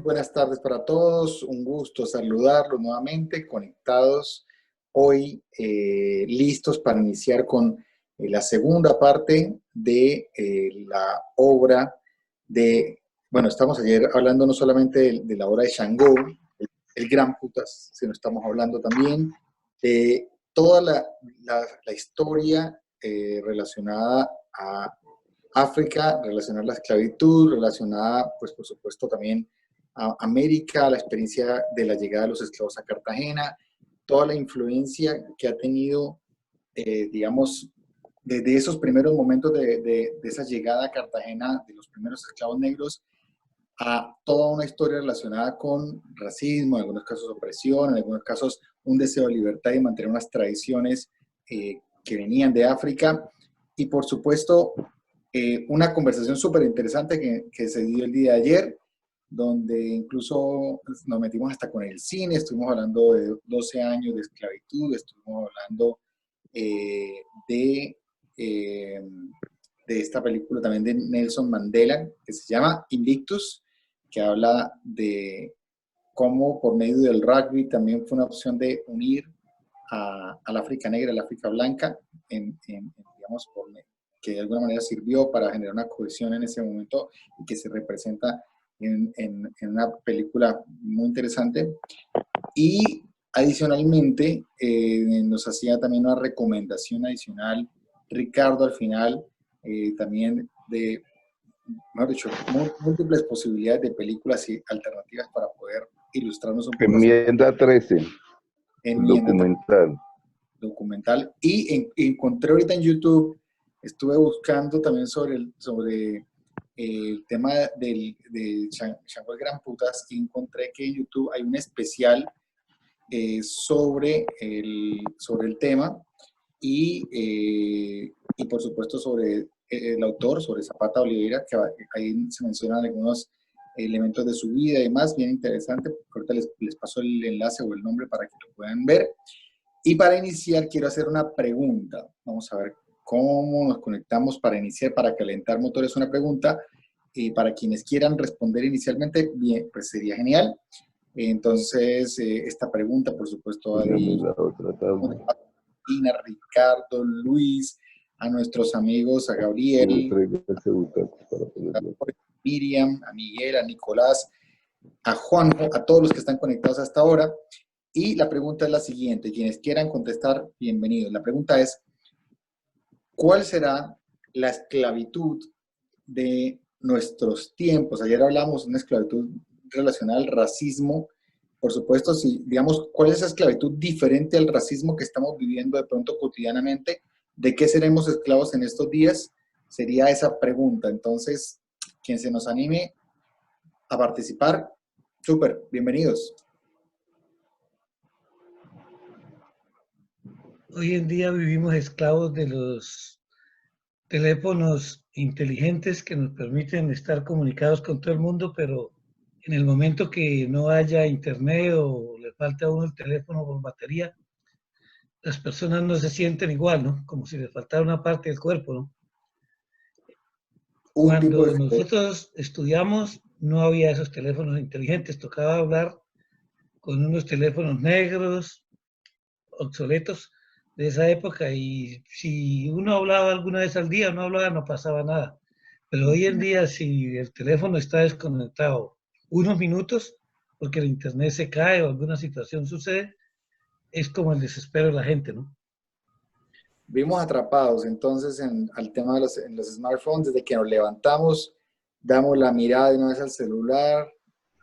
Buenas tardes para todos, un gusto saludarlos nuevamente, conectados hoy, listos para iniciar con la segunda parte de la obra de, bueno, estamos ayer hablando no solamente de la obra de Shango, el Gran Putas, sino estamos hablando también de toda la historia relacionada a África, relacionada a la esclavitud, relacionada, pues por supuesto, también a América, la experiencia de la llegada de los esclavos a Cartagena, toda la influencia que ha tenido, digamos, desde esos primeros momentos de esa llegada a Cartagena de los primeros esclavos negros a toda una historia relacionada con racismo, en algunos casos opresión, en algunos casos un deseo de libertad y mantener unas tradiciones que venían de África. Y por supuesto, una conversación súper interesante que se dio el día de ayer, donde incluso nos metimos hasta con el cine, estuvimos hablando de 12 años de esclavitud, estuvimos hablando eh, de, eh, de esta película también de Nelson Mandela, que se llama Invictus, que habla de cómo por medio del rugby también fue una opción de unir al África negra, al África blanca, digamos, que de alguna manera sirvió para generar una cohesión en ese momento y que se representa en una película muy interesante. Y adicionalmente nos hacía también una recomendación adicional, Ricardo, al final, también de, mejor dicho, múltiples posibilidades de películas y alternativas para poder ilustrarnos un poco acerca Enmienda 13, en el mi documental. Y encontré ahorita en YouTube, estuve buscando también sobre el tema de Shango el Gran Putas, y encontré que en YouTube hay un especial sobre el tema y por supuesto sobre el autor, sobre Zapata Oliveira, que ahí se mencionan algunos elementos de su vida y demás, bien interesante. Ahorita les paso el enlace o el nombre para que lo puedan ver. Y para iniciar quiero hacer una pregunta. Vamos a ver cómo nos conectamos para iniciar, para calentar motores, una pregunta. Y para quienes quieran responder inicialmente, bien, pues sería genial. Entonces, esta pregunta, por supuesto, va dirigida a Martina, Ricardo, Luis, a nuestros amigos, a Gabriel, a Miriam, a Miguel, a Nicolás, a Juanjo, a todos los que están conectados hasta ahora. Y la pregunta es la siguiente, quienes quieran contestar, bienvenidos. La pregunta es, ¿cuál será la esclavitud de nuestros tiempos? Ayer hablamos de una esclavitud relacionada al racismo. Por supuesto, si, digamos, ¿cuál es esa esclavitud diferente al racismo que estamos viviendo de pronto cotidianamente? ¿De qué seremos esclavos en estos días? Sería esa pregunta. Entonces, quien se nos anime a participar, súper, bienvenidos. Hoy en día vivimos esclavos de los teléfonos inteligentes que nos permiten estar comunicados con todo el mundo, pero en el momento que no haya internet o le falta a uno el teléfono por batería, las personas no se sienten igual, ¿no? Como si les faltara una parte del cuerpo, ¿no? Cuando nosotros estudiamos no había esos teléfonos inteligentes, tocaba hablar con unos teléfonos negros, obsoletos de esa época, y si uno hablaba alguna vez al día, no hablaba, no pasaba nada. Pero hoy en día, si el teléfono está desconectado unos minutos, porque el internet se cae o alguna situación sucede, es como el desespero de la gente, ¿no? Vimos atrapados entonces al tema de en los smartphones, desde que nos levantamos, damos la mirada de una vez al celular,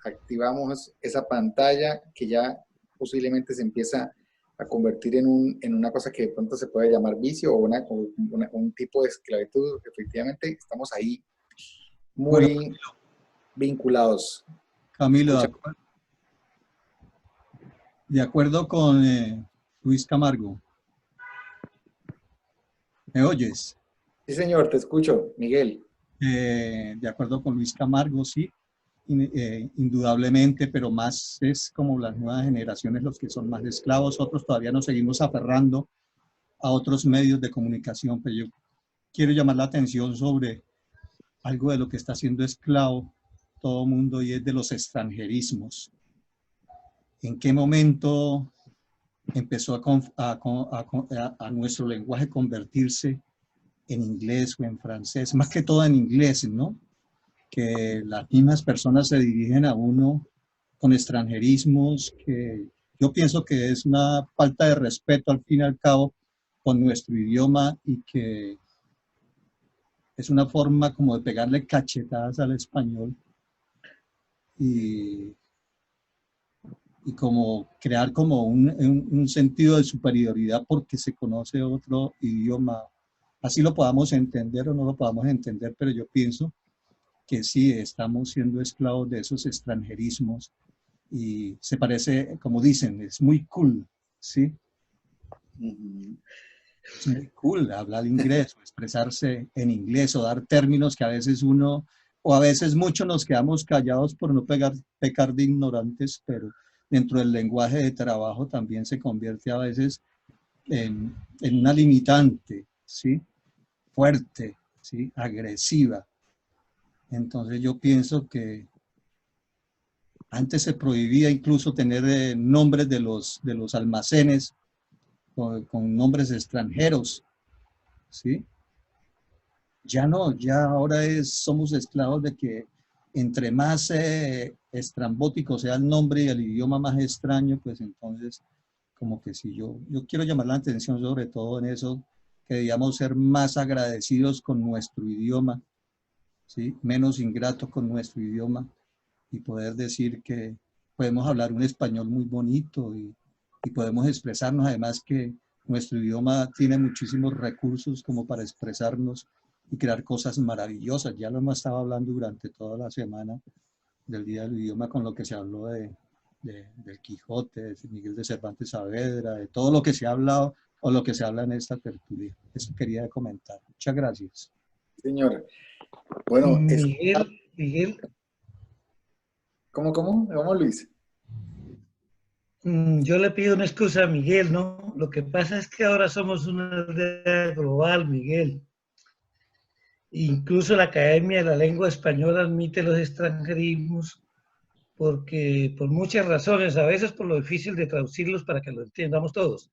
activamos esa pantalla que ya posiblemente se empieza a convertir en una cosa que de pronto se puede llamar vicio o un tipo de esclavitud. Efectivamente, estamos ahí muy bueno, vinculados. Camilo, de acuerdo con Luis Camargo. ¿Me oyes? Sí, señor, te escucho, Miguel. De acuerdo con Luis Camargo, sí, indudablemente, pero más es como las nuevas generaciones los que son más esclavos, otros todavía nos seguimos aferrando a otros medios de comunicación, pero yo quiero llamar la atención sobre algo de lo que está siendo esclavo todo mundo y es de los extranjerismos. ¿En qué momento empezó a nuestro lenguaje convertirse en inglés o en francés? Más que todo en inglés, ¿no? Que las mismas personas se dirigen a uno con extranjerismos que yo pienso que es una falta de respeto al fin y al cabo con nuestro idioma y que es una forma como de pegarle cachetadas al español y, y como crear como un sentido de superioridad porque se conoce otro idioma. Así lo podamos entender o no lo podamos entender, pero yo pienso que sí, estamos siendo esclavos de esos extranjerismos y se parece, como dicen, es muy cool, ¿sí? Es muy cool hablar inglés o expresarse en inglés o dar términos que a veces uno, o a veces muchos nos quedamos callados por no pecar de ignorantes, pero dentro del lenguaje de trabajo también se convierte a veces en una limitante, ¿sí? Fuerte, ¿sí? Agresiva. Entonces yo pienso que antes se prohibía incluso tener nombres de los almacenes con nombres extranjeros, ¿sí? Ya no, ya ahora somos esclavos de que entre más estrambótico sea el nombre y el idioma más extraño, pues entonces como que si yo quiero llamar la atención sobre todo en eso, que debíamos ser más agradecidos con nuestro idioma, ¿sí? Menos ingratos con nuestro idioma y poder decir que podemos hablar un español muy bonito y podemos expresarnos, además que nuestro idioma tiene muchísimos recursos como para expresarnos y crear cosas maravillosas. Ya lo hemos estado hablando durante toda la semana del Día del Idioma con lo que se habló del Quijote, de Miguel de Cervantes Saavedra, de todo lo que se ha hablado o lo que se habla en esta tertulia. Eso quería comentar. Muchas gracias. Señor, bueno, Miguel, ¿Cómo, Luis? yo le pido una excusa a Miguel, ¿no? Lo que pasa es que ahora somos una aldea global, Miguel. Incluso la Academia de la Lengua Española admite los extranjerismos porque por muchas razones, a veces por lo difícil de traducirlos para que lo entendamos todos.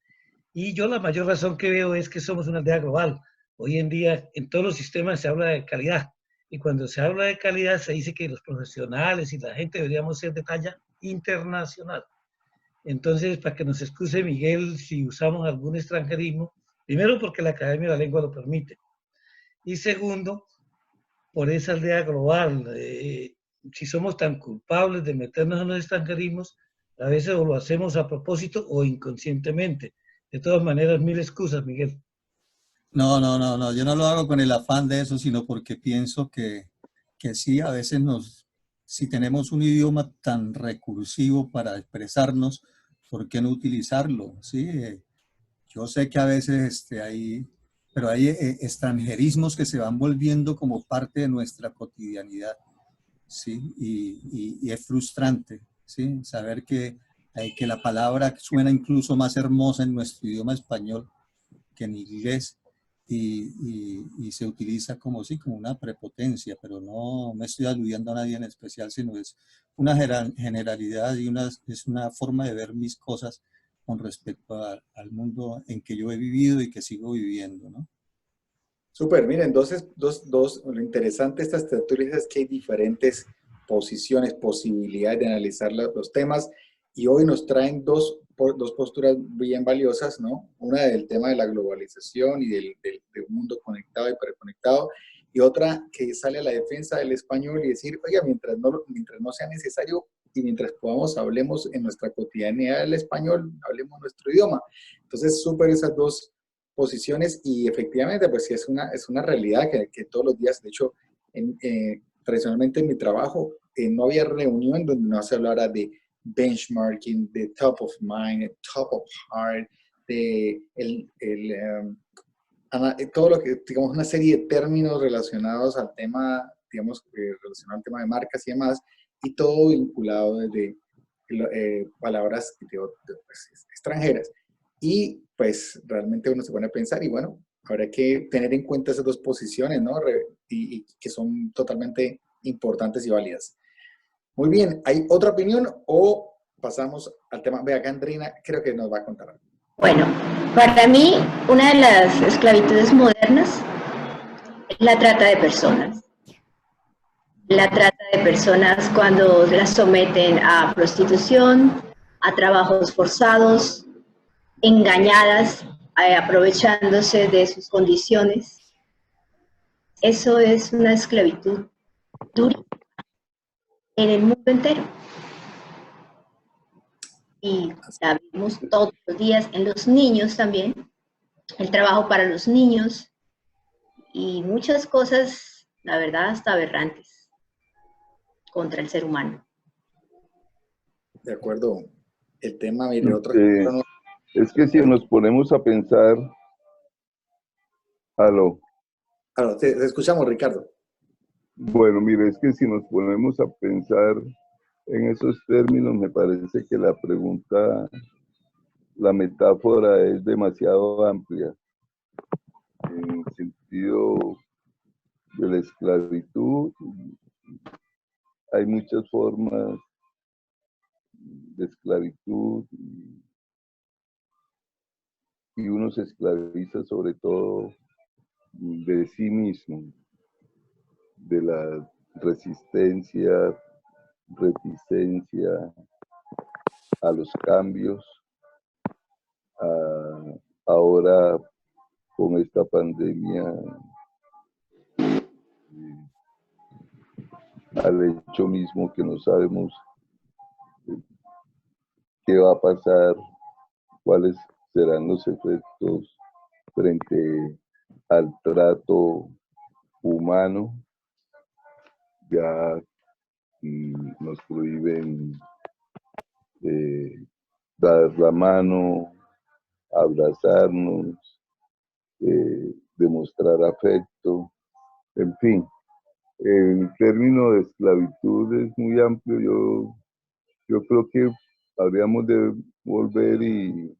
Y yo la mayor razón que veo es que somos una aldea global. Hoy en día en todos los sistemas se habla de calidad. Y cuando se habla de calidad se dice que los profesionales y la gente deberíamos ser de talla internacional. Entonces, para que nos excuse Miguel si usamos algún extranjerismo, primero porque la Academia de la Lengua lo permite. Y segundo, por esa aldea global. Si somos tan culpables de meternos en los extranjerismos, a veces o lo hacemos a propósito o inconscientemente. De todas maneras, mil excusas, Miguel. No, no, no, no, yo no lo hago con el afán de eso, sino porque pienso que sí, a veces si tenemos un idioma tan recursivo para expresarnos, ¿por qué no utilizarlo? Sí, yo sé que a veces pero hay extranjerismos que se van volviendo como parte de nuestra cotidianidad, ¿sí? Y es frustrante, ¿sí? Saber que la palabra suena incluso más hermosa en nuestro idioma español que en inglés y se utiliza como, sí, como una prepotencia, pero no me estoy aludiendo a nadie en especial, sino es una generalidad y es una forma de ver mis cosas con respecto al mundo en que yo he vivido y que sigo viviendo, ¿no? Súper, miren, entonces, lo interesante de estas tertulias es que hay diferentes posiciones, posibilidades de analizar los temas y hoy nos traen dos posturas bien valiosas, ¿no? Una del tema de la globalización y de un mundo conectado y hiperconectado y otra que sale a la defensa del español y decir, oiga, mientras no sea necesario y mientras podamos, hablemos en nuestra cotidianidad el español, hablemos nuestro idioma. Entonces, súper esas dos posiciones y efectivamente, pues sí, es una realidad que todos los días, de hecho, tradicionalmente en mi trabajo, no había reunión donde no se hablara de benchmarking, de top of mind, top of heart, de todo lo que, digamos, una serie de términos relacionados al tema, digamos, relacionado al tema de marcas y demás, y todo vinculado desde palabras pues, extranjeras. Y pues realmente uno se pone a pensar y bueno, habrá que tener en cuenta esas dos posiciones, ¿no? Y que son totalmente importantes y válidas. Muy bien, ¿hay otra opinión o pasamos al tema? Ve acá, Andrina, creo que nos va a contar algo. Bueno, para mí, una de las esclavitudes modernas es la trata de personas. La trata de personas cuando las someten a prostitución, a trabajos forzados, engañadas, aprovechándose de sus condiciones. Eso es una esclavitud dura en el mundo entero. Y la vemos todos los días en los niños también, el trabajo para los niños y muchas cosas, la verdad, hasta aberrantes contra el ser humano. De acuerdo. El tema, mire, otro... Es que si nos ponemos a pensar... Aló. Aló, te escuchamos, Ricardo. Bueno, mire, es que si nos ponemos a pensar en esos términos, me parece que la pregunta, la metáfora es demasiado amplia. En el sentido de la esclavitud, hay muchas formas de esclavitud y uno se esclaviza sobre todo de sí mismo, de la resistencia, reticencia a los cambios. Ahora con esta pandemia, al hecho mismo que no sabemos qué va a pasar, cuáles serán los efectos frente al trato humano. Ya nos prohíben dar la mano, abrazarnos, demostrar afecto, en fin. El término de esclavitud es muy amplio. Yo creo que habríamos de volver y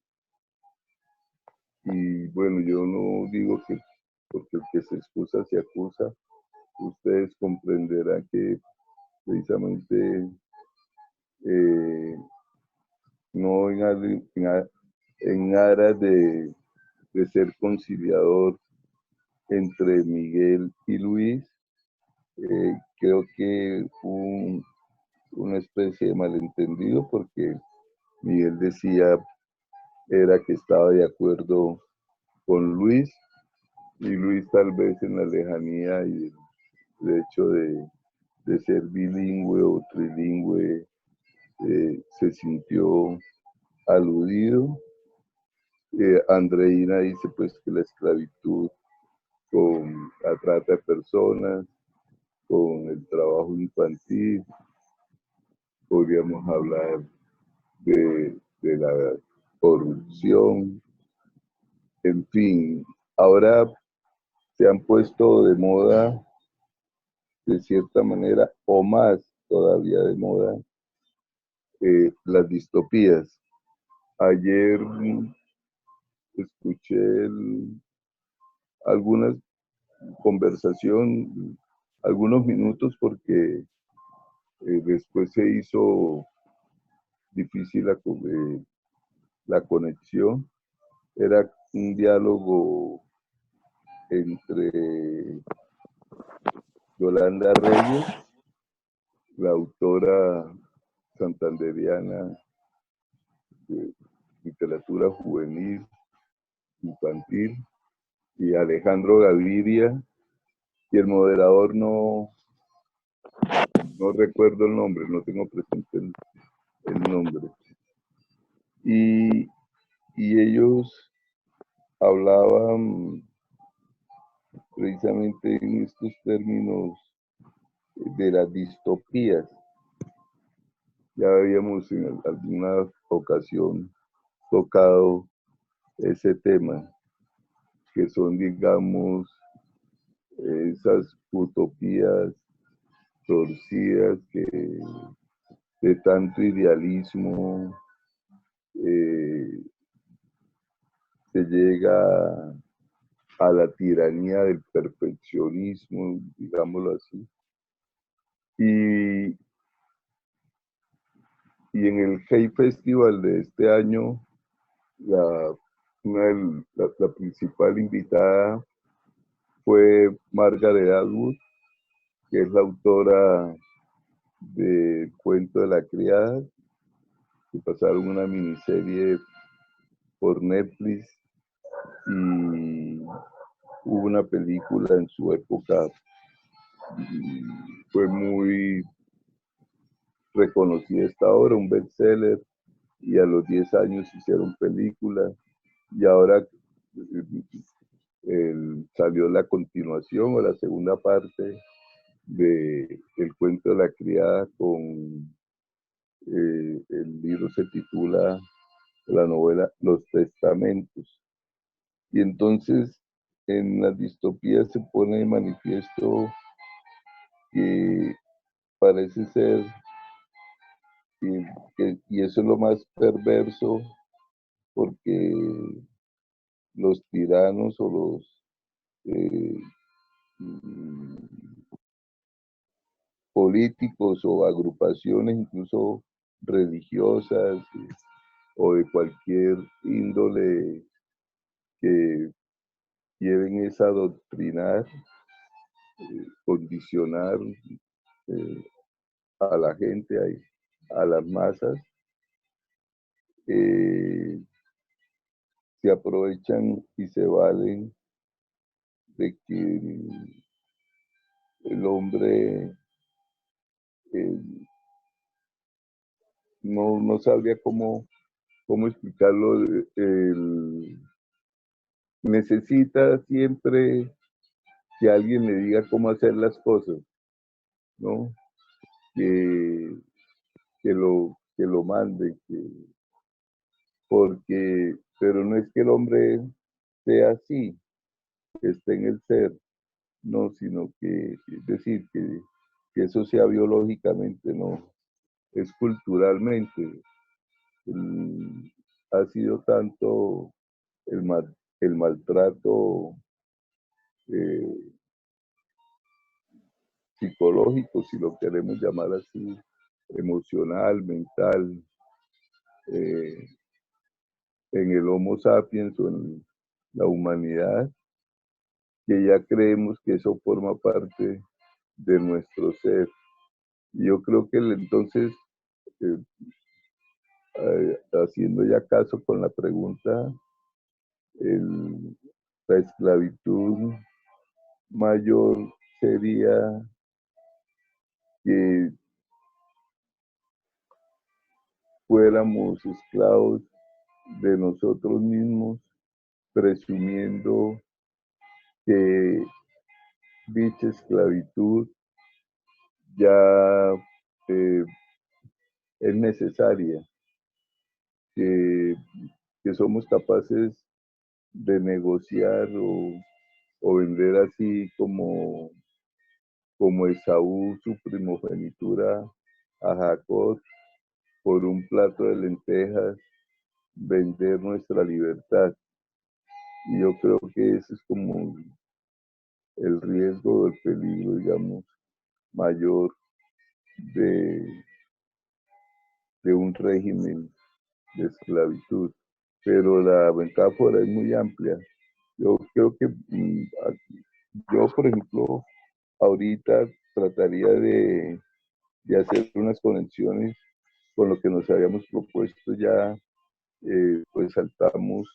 bueno, yo no digo que porque el que se excusa se acusa. Ustedes comprenderán que precisamente no en aras de ser conciliador entre Miguel y Luis, creo que hubo una especie de malentendido porque Miguel decía era que estaba de acuerdo con Luis y Luis tal vez en la lejanía y el hecho de ser bilingüe o trilingüe se sintió aludido. Andreina dice pues que la esclavitud con la trata de personas, con el trabajo infantil, podríamos hablar de la corrupción, en fin. Ahora se han puesto de moda, de cierta manera, o más todavía de moda, las distopías. Ayer escuché alguna conversación, algunos minutos, porque después se hizo difícil la conexión. Era un diálogo entre Yolanda Reyes, la autora santanderiana de literatura juvenil, infantil, y Alejandro Gaviria, y el moderador no recuerdo el nombre, no tengo presente el nombre. Y ellos hablaban precisamente en estos términos de las distopías. Ya habíamos en alguna ocasión tocado ese tema, que son, digamos, esas utopías torcidas que de tanto idealismo se llega a la tiranía del perfeccionismo, digámoslo así. Y Y en el Hay Festival de este año, la principal invitada fue Margaret Atwood, que es la autora del Cuento de la Criada, que pasaron una miniserie por Netflix y hubo una película en su época, fue muy reconocida esta obra, un bestseller, y a los 10 años hicieron película, y ahora salió la continuación o la segunda parte de El Cuento de la Criada con el libro se titula la novela Los Testamentos. Y entonces en las distopías se pone de manifiesto que parece ser, y eso es lo más perverso, porque los tiranos o los mm, políticos o agrupaciones, incluso religiosas o de cualquier índole que quieren es adoctrinar, condicionar eh, a la gente, a las masas, eh, se aprovechan y se valen de que el hombre eh, no sabría cómo explicarlo, necesita siempre que alguien le diga cómo hacer las cosas, ¿no? Que, que lo mande, pero no es que el hombre sea así, que esté en el ser, no, sino que, es decir, que eso sea biológicamente, no, es culturalmente. Ha sido tanto el maltrato eh, psicológico, si lo queremos llamar así, emocional, mental, eh, en el Homo sapiens o en la humanidad, que ya creemos que eso forma parte de nuestro ser. Y yo creo que entonces, eh, haciendo ya caso con la pregunta, la esclavitud mayor sería que fuéramos esclavos de nosotros mismos, presumiendo que dicha esclavitud ya eh, es necesaria, que, que somos capaces de negociar o vender así como Esaú su primogenitura a Jacob por un plato de lentejas, vender nuestra libertad. Y yo creo que ese es como el riesgo, el peligro, digamos, mayor de, de un régimen de esclavitud. Pero la metáfora es muy amplia. Yo creo que yo, por ejemplo, ahorita trataría de hacer unas conexiones con lo que nos habíamos propuesto ya, pues saltamos,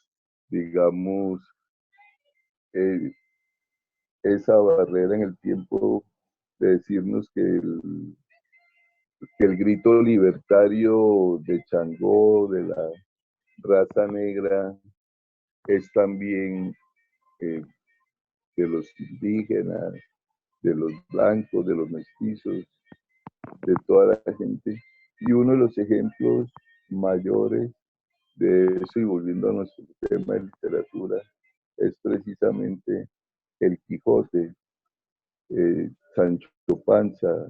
digamos, eh, esa barrera en el tiempo de decirnos que el grito libertario de Changó, de la raza negra, es también eh, de los indígenas, de los blancos, de los mestizos, de toda la gente. Y uno de los ejemplos mayores de eso, y volviendo a nuestro tema de literatura, es precisamente el Quijote, Sancho Panza,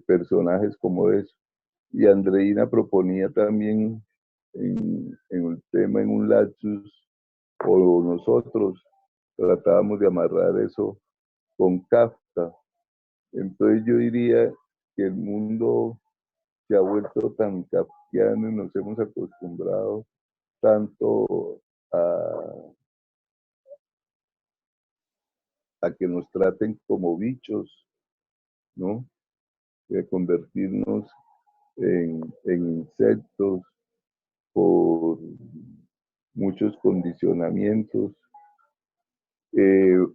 personajes como eso. Y Andreina proponía también en un tema, en un lapsus, o nosotros tratábamos de amarrar eso con Kafka. Entonces yo diría que el mundo se ha vuelto tan kafkiano y nos hemos acostumbrado tanto a que nos traten como bichos, ¿no? De convertirnos en insectos por muchos condicionamientos,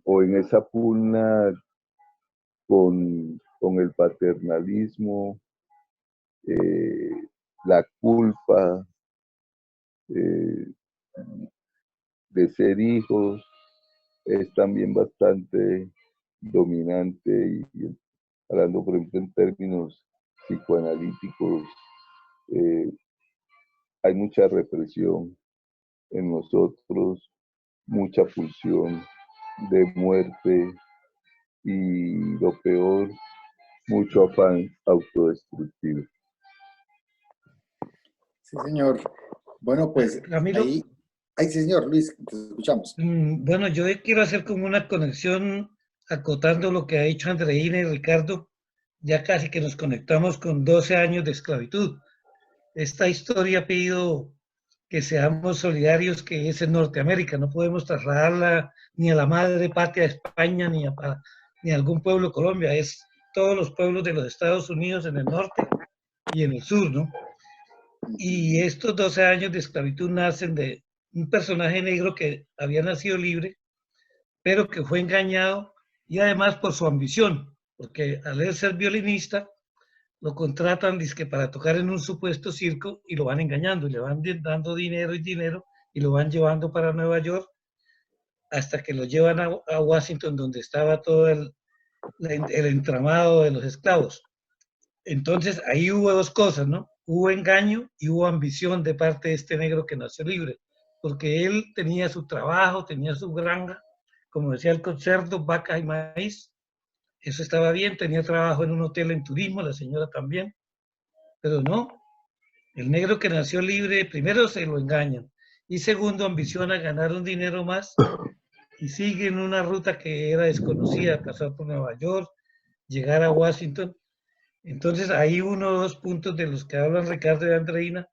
o en esa pugna con el paternalismo, la culpa de ser hijos es también bastante dominante y hablando, por ejemplo, en términos psicoanalíticos, hay mucha represión en nosotros, mucha pulsión de muerte y lo peor, mucho afán autodestructivo. Sí, señor. Bueno, pues Ramiro, ahí, sí, señor Luis, te escuchamos. bueno, yo quiero hacer como una conexión acotando lo que ha dicho Andreina y Ricardo, ya casi que nos conectamos con 12 años de esclavitud. Esta historia ha pedido que seamos solidarios, que es en Norteamérica, no podemos trasladarla ni a la madre patria de España, ni a algún pueblo de Colombia, es todos los pueblos de los Estados Unidos en el norte y en el sur, ¿no? Y estos 12 años de esclavitud nacen de un personaje negro que había nacido libre, pero que fue engañado y además por su ambición, porque al él ser violinista, lo contratan dizque, para tocar en un supuesto circo y lo van engañando y le van dando dinero y dinero y lo van llevando para Nueva York hasta que lo llevan a Washington, donde estaba todo el entramado de los esclavos. Entonces ahí hubo dos cosas, ¿no? Hubo engaño y hubo ambición de parte de este negro que nació libre, porque él tenía su trabajo, tenía su granja, como decía el cerdo, vaca y maíz, eso estaba bien, tenía trabajo en un hotel en turismo, la señora también, pero no, el negro que nació libre, primero se lo engañan y segundo ambiciona ganar un dinero más y sigue en una ruta que era desconocida, pasar por Nueva York, llegar a Washington. Entonces hay uno o dos puntos de los que hablan Ricardo y Andreina,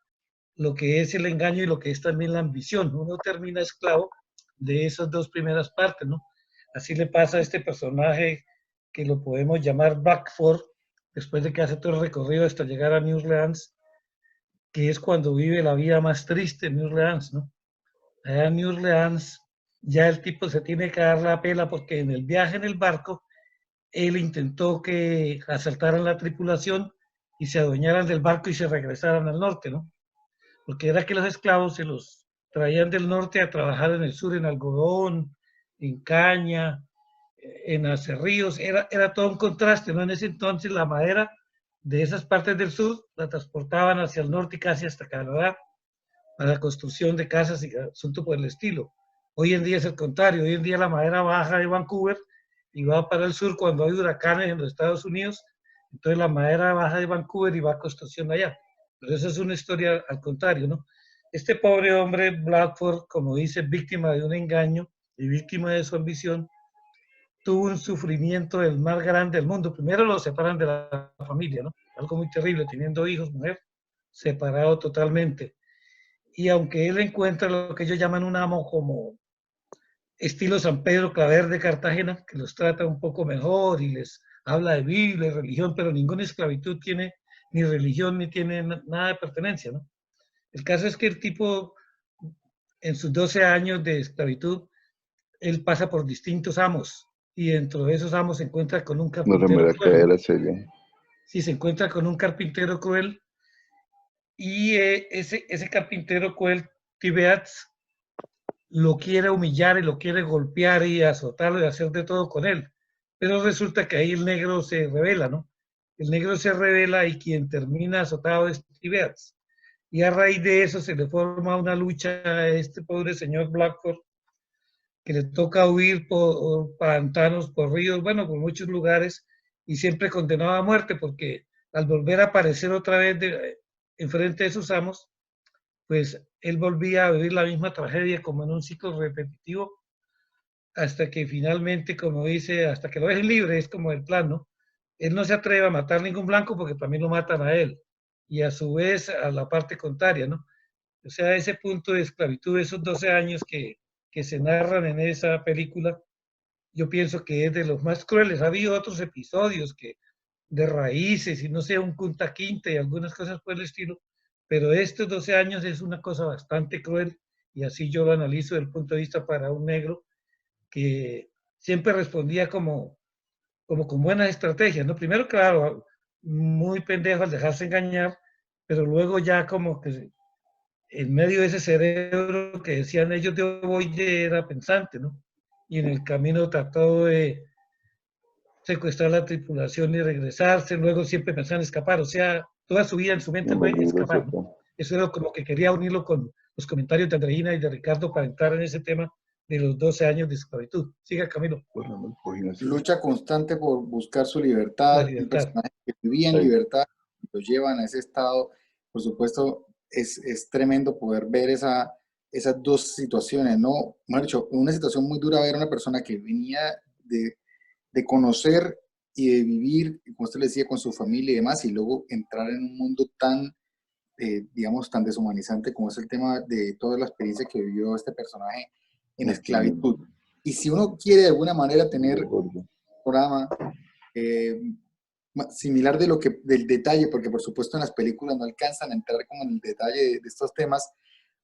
lo que es el engaño y lo que es también la ambición. Uno termina esclavo de esas dos primeras partes, ¿no? Así le pasa a este personaje que lo podemos llamar Blackford, después de que hace todo el recorrido hasta llegar a New Orleans, que es cuando vive la vida más triste en New Orleans, ¿no? Allá en New Orleans ya el tipo se tiene que dar la pela porque en el viaje en el barco él intentó que asaltaran la tripulación y se adueñaran del barco y se regresaran al norte, ¿no? Porque era que los esclavos se los traían del norte a trabajar en el sur en algodón, en caña, en acerríos, era todo un contraste, ¿no? En ese entonces la madera de esas partes del sur la transportaban hacia el norte y casi hasta Canadá para la construcción de casas y asunto por el estilo. Hoy en día es el contrario, hoy en día la madera baja de Vancouver y va para el sur cuando hay huracanes en los Estados Unidos, entonces la madera baja de Vancouver y va a construcción allá. Pero esa es una historia al contrario, ¿no? Este pobre hombre, Blackford, como dice, víctima de un engaño y víctima de su ambición, tuvo un sufrimiento el más grande del mundo. Primero lo separan de la familia, ¿no? Algo muy terrible, teniendo hijos, mujer, separado totalmente. Y aunque él encuentra lo que ellos llaman un amo como estilo San Pedro Claver de Cartagena, que los trata un poco mejor y les habla de Biblia y religión, pero ninguna esclavitud tiene ni religión ni tiene nada de pertenencia, ¿no? El caso es que el tipo, en sus 12 años de esclavitud, él pasa por distintos amos y dentro de esos amos se encuentra con un No se me carpintero la cruel. cae la serie. Sí, se encuentra con un carpintero cruel y ese carpintero cruel, Tibeats, lo quiere humillar y lo quiere golpear y azotarlo y hacer de todo con él. Pero resulta que ahí el negro se revela, ¿no? El negro se revela y quien termina azotado es Tibeats. Y a raíz de eso se le forma una lucha a este pobre señor Blackford, que le toca huir por pantanos, por ríos, bueno, por muchos lugares, y siempre condenado a muerte, porque al volver a aparecer otra vez enfrente de sus amos, pues él volvía a vivir la misma tragedia como en un ciclo repetitivo, hasta que finalmente, como dice, hasta que lo dejen libre, es como el plan, ¿no? Él no se atreve a matar ningún blanco porque también lo matan a él. y a su vez a la parte contraria, ¿no? O sea, ese punto de esclavitud, esos 12 años que se narran en esa película, yo pienso que es de los más crueles. Ha habido otros episodios que de raíces y no sé, un Kunta Quinte y algunas cosas por el estilo, pero estos 12 años es una cosa bastante cruel y así yo lo analizo desde el punto de vista para un negro que siempre respondía como con buenas estrategias, ¿no? Primero, claro, muy pendejo al dejarse engañar, pero luego ya como que en medio de ese cerebro que decían ellos de ovoide era pensante, ¿no? Y en el camino trató de secuestrar la tripulación y regresarse, luego siempre pensaban escapar, o sea, toda su vida en su mente En fue los libros escapar, acá. ¿no? Eso era como que quería unirlo con los comentarios de Andreina y de Ricardo para entrar en ese tema de los 12 años de esclavitud. Siga, Camilo. Lucha constante por buscar su La libertad, un libertad. personaje que vivía en Sí. libertad, lo llevan a ese estado. Por supuesto, es tremendo poder ver esas dos situaciones, ¿no? Marcho, una situación muy dura ver a una persona que venía de conocer y de vivir, como usted le decía, con su familia y demás, y luego entrar en un mundo tan, digamos, tan deshumanizante como es el tema de toda la experiencia que vivió este personaje en esclavitud. Y si uno quiere de alguna manera tener un programa eh, similar de del detalle, porque por supuesto en las películas no alcanzan a entrar como en el detalle de estos temas,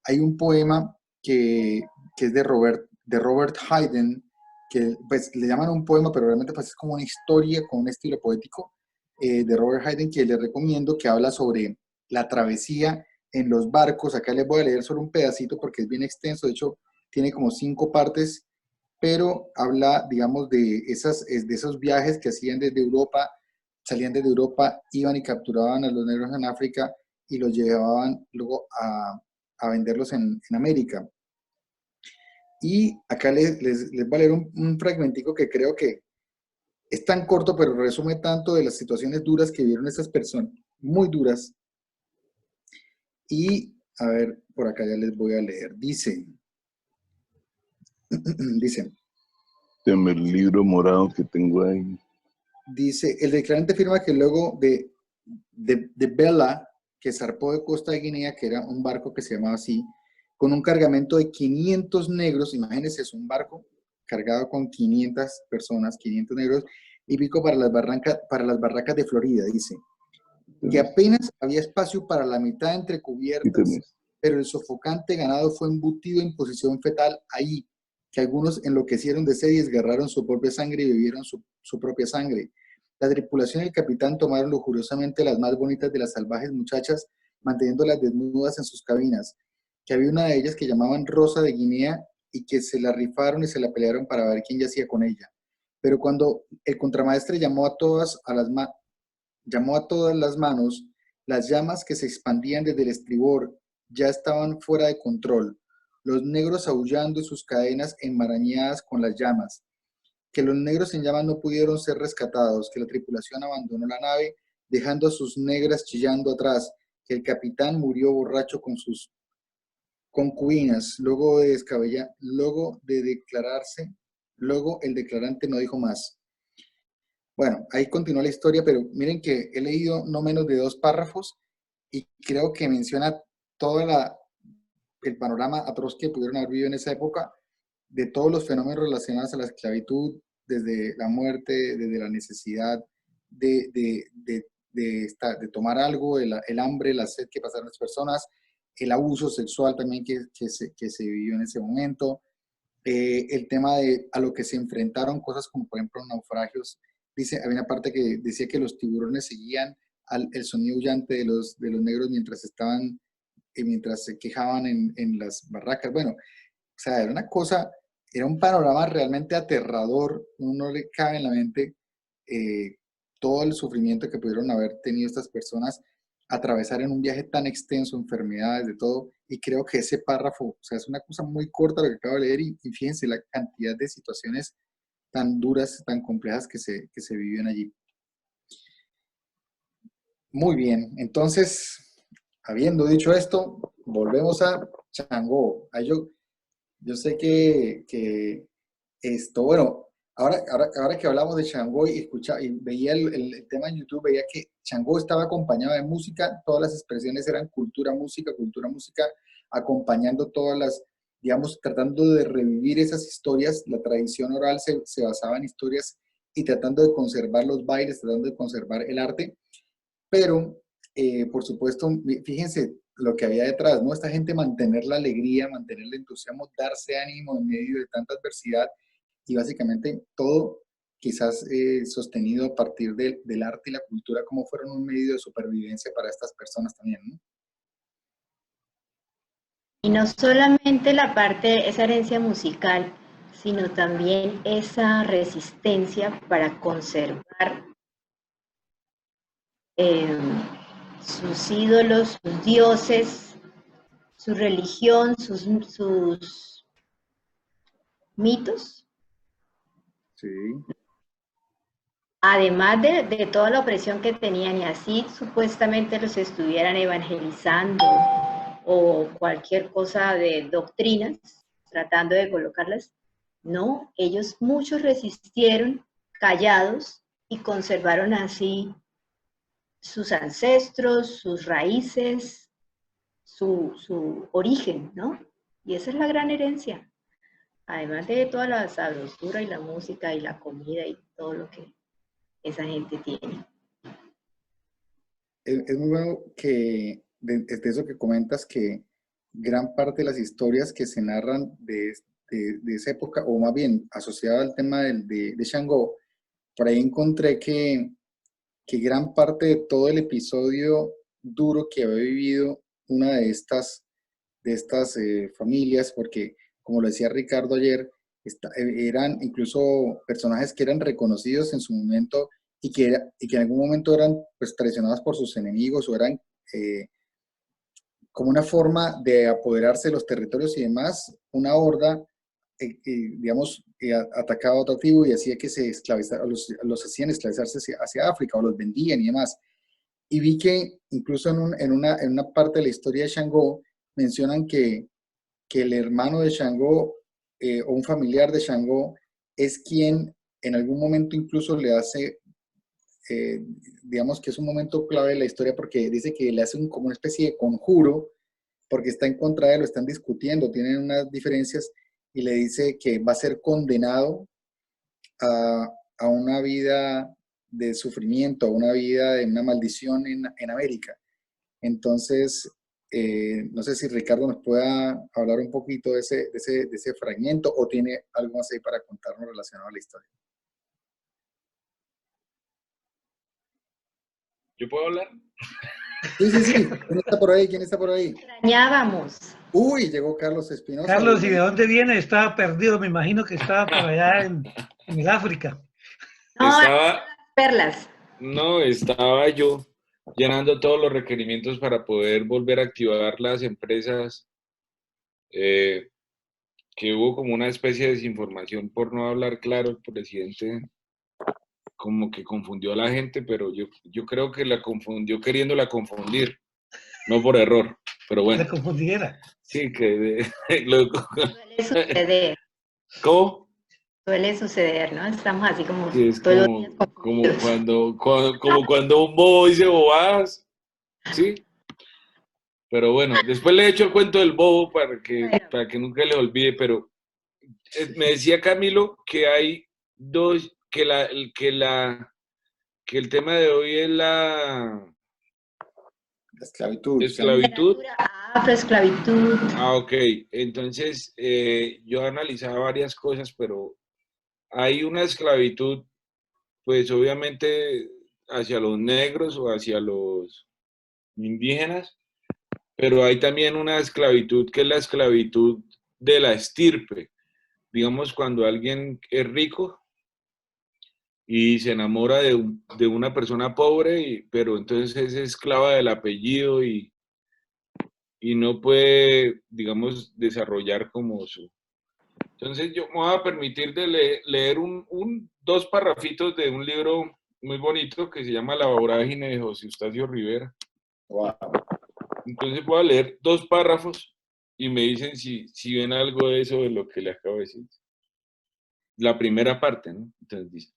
hay un poema que es de Robert Hayden, que pues le llaman un poema, pero realmente pues es como una historia con un estilo poético de Robert Hayden que les recomiendo, que habla sobre la travesía en los barcos. Acá les voy a leer solo un pedacito porque es bien extenso, de hecho tiene como 5 partes, pero habla, digamos, de esos viajes que hacían desde Europa, salían desde Europa, iban y capturaban a los negros en África y los llevaban luego a venderlos en América. Y acá les voy a leer un fragmentico que creo que es tan corto, pero resume tanto de las situaciones duras que vivieron estas personas, muy duras. Y, a ver, por acá ya les voy a leer. Dice, el libro morado que tengo ahí. Dice, el declarante afirma que luego de Bella, que zarpó de Costa de Guinea, que era un barco que se llamaba así, con un cargamento de 500 negros, imagínense, es un barco cargado con 500 personas, 500 negros, y pico para las barracas de Florida, dice, que apenas había espacio para la mitad entre cubiertas, pero el sofocante ganado fue embutido en posición fetal ahí, que algunos enloquecieron de sed y desgarraron su propia sangre y bebieron su propia sangre. La tripulación y el capitán tomaron lujuriosamente las más bonitas de las salvajes muchachas, manteniéndolas desnudas en sus cabinas, que había una de ellas que llamaban Rosa de Guinea y que se la rifaron y se la pelearon para ver quién yacía con ella. Pero cuando el contramaestre llamó a todas las manos, las llamas que se expandían desde el estribor ya estaban fuera de control, los negros aullando y sus cadenas enmarañadas con las llamas, que los negros en llamas no pudieron ser rescatados, que la tripulación abandonó la nave dejando a sus negras chillando atrás, que el capitán murió borracho con sus concubinas, luego el declarante no dijo más. Bueno, ahí continúa la historia, pero miren que he leído no menos de 2 párrafos y creo que menciona todo el panorama atroz que pudieron haber vivido en esa época, de todos los fenómenos relacionados a la esclavitud, desde la muerte, desde la necesidad de tomar algo, el hambre, la sed que pasaron las personas, el abuso sexual también que se vivió en ese momento, el tema de a lo que se enfrentaron, cosas como por ejemplo naufragios. Había una parte que decía que los tiburones seguían el sonido aullante de los negros mientras se quejaban en las barracas. Bueno, o sea, era un panorama realmente aterrador. Uno no le cabe en la mente todo el sufrimiento que pudieron haber tenido estas personas, atravesar en un viaje tan extenso, enfermedades, de todo, y creo que ese párrafo, o sea, es una cosa muy corta lo que acabo de leer, y fíjense la cantidad de situaciones tan duras, tan complejas que se vivían allí. Muy bien, entonces, habiendo dicho esto, volvemos a Changó. Yo sé que esto, bueno, Ahora que hablamos de Shango y escuchaba y veía el tema en YouTube, veía que Shango estaba acompañado de música, todas las expresiones eran cultura, música, acompañando todas las, digamos, tratando de revivir esas historias. La tradición oral se basaba en historias y tratando de conservar los bailes, tratando de conservar el arte, pero por supuesto, fíjense lo que había detrás, ¿no? Esta gente mantener la alegría, mantener el entusiasmo, darse ánimo en medio de tanta adversidad y básicamente todo quizás sostenido a partir del arte y la cultura, como fueron un medio de supervivencia para estas personas también, ¿no? Y no solamente la parte, esa herencia musical, sino también esa resistencia para conservar eh, sus ídolos, sus dioses, su religión, sus mitos, Sí, además de toda la opresión que tenían y así supuestamente los estuvieran evangelizando o cualquier cosa de doctrinas, tratando de colocarlas. No, ellos muchos resistieron callados y conservaron así sus ancestros, sus raíces, su origen, ¿no? Y esa es la gran herencia, además de toda la sabrosura y la música y la comida y todo lo que esa gente tiene. es muy bueno que de eso que comentas, que gran parte de las historias que se narran de esa época, o más bien asociada al tema de Shango, por ahí encontré que gran parte de todo el episodio duro que había vivido una de estas familias, porque como lo decía Ricardo ayer, eran incluso personajes que eran reconocidos en su momento y que en algún momento eran pues traicionados por sus enemigos o eran eh, como una forma de apoderarse de los territorios y demás, una horda, digamos, atacaba a otra tribu y hacía que se esclavizara, los hacían esclavizarse hacia África o los vendían y demás. Y vi que incluso en una parte de la historia de Shango mencionan que el hermano de Shango o un familiar de Shango es quien en algún momento incluso le hace, eh, digamos que es un momento clave de la historia porque dice que le hace como una especie de conjuro porque está en contra de él, lo están discutiendo, tienen unas diferencias y le dice que va a ser condenado a una vida de sufrimiento, a una vida de una maldición en América. Entonces, no sé si Ricardo nos pueda hablar un poquito de ese fragmento o tiene algo más ahí para contarnos relacionado a la historia. ¿Yo puedo hablar? Sí, sí, sí. ¿Quién está por ahí? ¿Quién está por ahí? Extrañábamos. Uy, llegó Carlos Espinosa. Carlos, ¿y de dónde viene? Estaba perdido, me imagino que estaba por allá en el África. No, Estaba, perlas. no, estaba yo llenando todos los requerimientos para poder volver a activar las empresas, que hubo como una especie de desinformación por no hablar claro. El presidente como que confundió a la gente, pero yo creo que la confundió queriéndola confundir, no por error, pero Que bueno. la confundiera. Sí, que Suele suceder, ¿Cómo? suele suceder, ¿no? Estamos así como Sí, es todos los días como confundidos. como cuando un bobo dice bobadas, ¿sí? Pero bueno, después le he hecho el cuento del bobo Bueno, para que nunca le olvide, pero me decía Camilo que hay dos, que el tema de hoy es la La esclavitud, sí. esclavitud. afroesclavitud. Ah, ok. Entonces, yo analizaba varias cosas, pero hay una esclavitud, pues obviamente hacia los negros o hacia los indígenas, pero hay también una esclavitud que es la esclavitud de la estirpe. Digamos, cuando alguien es rico y se enamora de una persona pobre, pero entonces es esclava del apellido y no puede, digamos, desarrollar como su... Entonces yo me voy a permitir de leer dos parrafitos de un libro muy bonito que se llama La vorágine de José Eustacio Rivera. Wow. Entonces voy a leer dos párrafos y me dicen si ven algo de eso de lo que le acabo de decir. la primera parte, ¿no? Entonces dice,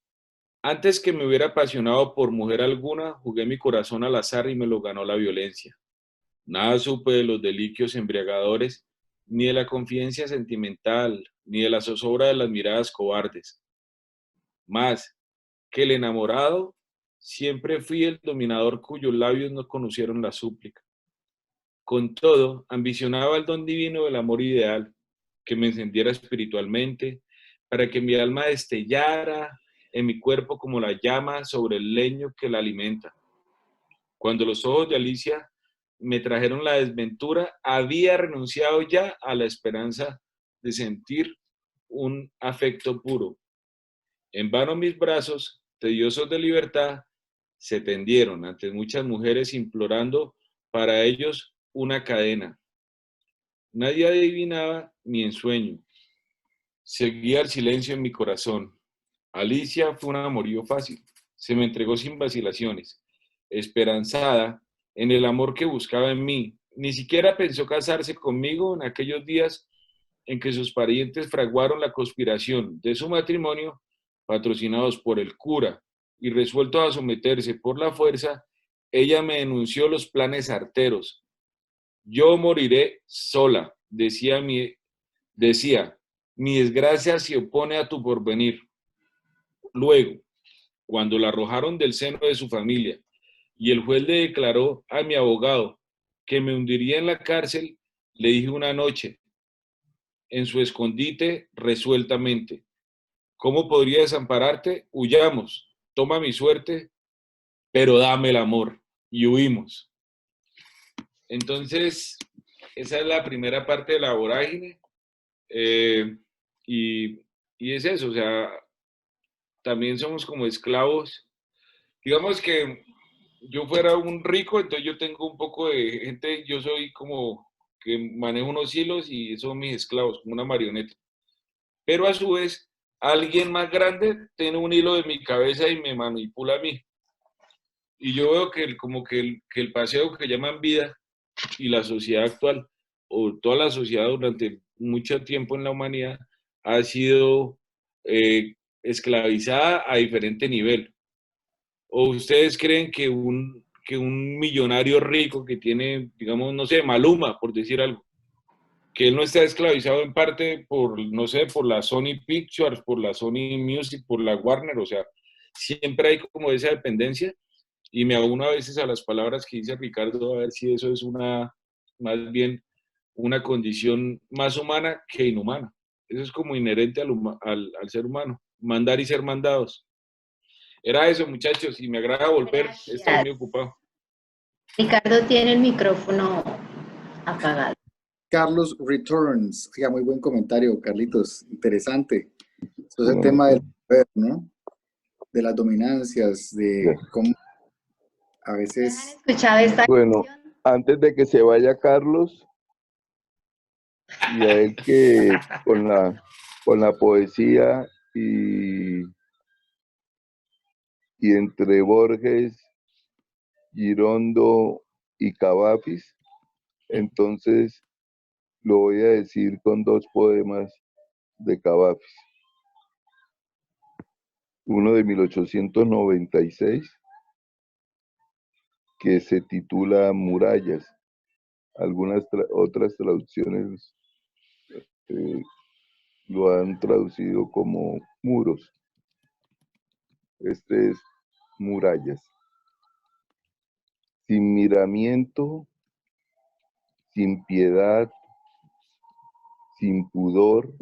antes que me hubiera apasionado por mujer alguna, jugué mi corazón al azar y me lo ganó la violencia. Nada supe de los delicios embriagadores, ni de la confidencia sentimental, ni de la zozobra de las miradas cobardes. Más que el enamorado, siempre fui el dominador cuyos labios no conocieron la súplica. Con todo, ambicionaba el don divino del amor ideal, que me encendiera espiritualmente, para que mi alma destellara en mi cuerpo como la llama sobre el leño que la alimenta. Cuando los ojos de Alicia me trajeron la desventura, había renunciado ya a la esperanza de sentir un afecto puro. En vano mis brazos, tediosos de libertad, se tendieron ante muchas mujeres implorando para ellos una cadena. Nadie adivinaba mi ensueño. Seguía el silencio en mi corazón. Alicia fue un amorío fácil. Se me entregó sin vacilaciones, esperanzada en el amor que buscaba en mí. Ni siquiera pensó casarse conmigo en aquellos días en que sus parientes fraguaron la conspiración de su matrimonio, patrocinados por el cura, y resueltos a someterse por la fuerza, ella me denunció los planes arteros. Yo moriré sola, decía, mi desgracia se opone a tu porvenir. Luego, cuando la arrojaron del seno de su familia y el juez le declaró a mi abogado que me hundiría en la cárcel, le dije una noche, en su escondite, resueltamente, ¿cómo podría desampararte? Huyamos, toma mi suerte, pero dame el amor. Y huimos. Entonces, esa es la primera parte de la vorágine. Y, y es eso, o sea, también somos como esclavos. Digamos que yo fuera un rico, entonces yo tengo un poco de gente, yo soy como que manejo unos hilos y son mis esclavos, como una marioneta. Pero a su vez, alguien más grande tiene un hilo de mi cabeza y me manipula a mí. Y yo veo que el paseo que llaman vida y la sociedad actual, o toda la sociedad durante mucho tiempo en la humanidad, ha sido esclavizada a diferente nivel. ¿O ustedes creen que un millonario rico que tiene, digamos, no sé, Maluma, por decir algo, que él no está esclavizado en parte por, no sé, por la Sony Pictures, por la Sony Music, por la Warner? O sea, siempre hay como esa dependencia y me auno a veces a las palabras que dice Ricardo, a ver si eso es más bien una condición más humana que inhumana. Eso es como inherente al ser humano, mandar y ser mandados. Era eso, muchachos, y me agrada volver, he estado muy ocupado. Ricardo tiene el micrófono apagado. Carlos Returns, oiga, muy buen comentario, Carlitos, interesante. Eso es el tema del poder, ¿no? De las dominancias, de cómo a veces... ¿Escuchado esta Bueno, canción? antes de que se vaya Carlos, y a él que con la poesía y entre Borges, Girondo y Cavafis, entonces lo voy a decir con dos poemas de Cavafis. Uno de 1896, que se titula Murallas. Algunas otras traducciones lo han traducido como muros. Este es Murallas. Sin miramiento, sin piedad, sin pudor,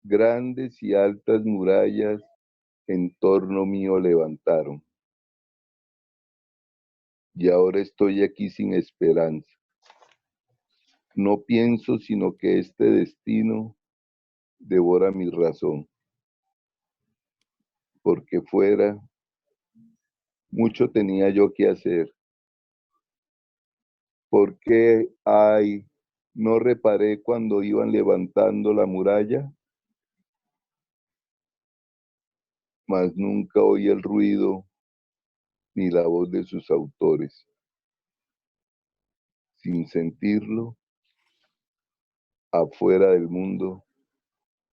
grandes y altas murallas en torno mío levantaron. Y ahora estoy aquí sin esperanza. No pienso sino que este destino devora mi razón. Porque fuera, mucho tenía yo que hacer. ¿Por qué, ay, no reparé cuando iban levantando la muralla? Mas nunca oí el ruido ni la voz de sus autores. Sin sentirlo, afuera del mundo,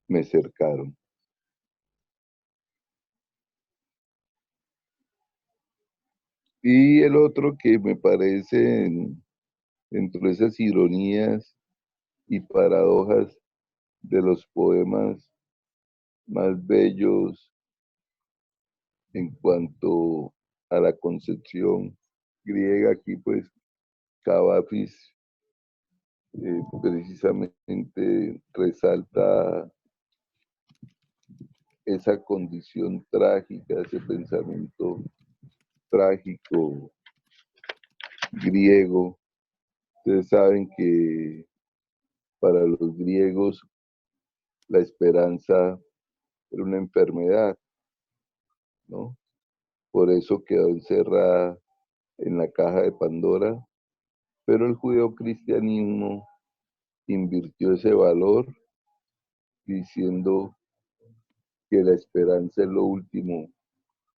me cercaron. Y el otro que me parece dentro de esas ironías y paradojas de los poemas más bellos en cuanto a la concepción griega, aquí pues Cavafis precisamente resalta esa condición trágica, ese pensamiento trágico griego. Ustedes saben que para los griegos la esperanza era una enfermedad, ¿no? Por eso quedó encerrada en la caja de Pandora, pero el judeocristianismo invirtió ese valor diciendo que la esperanza es lo último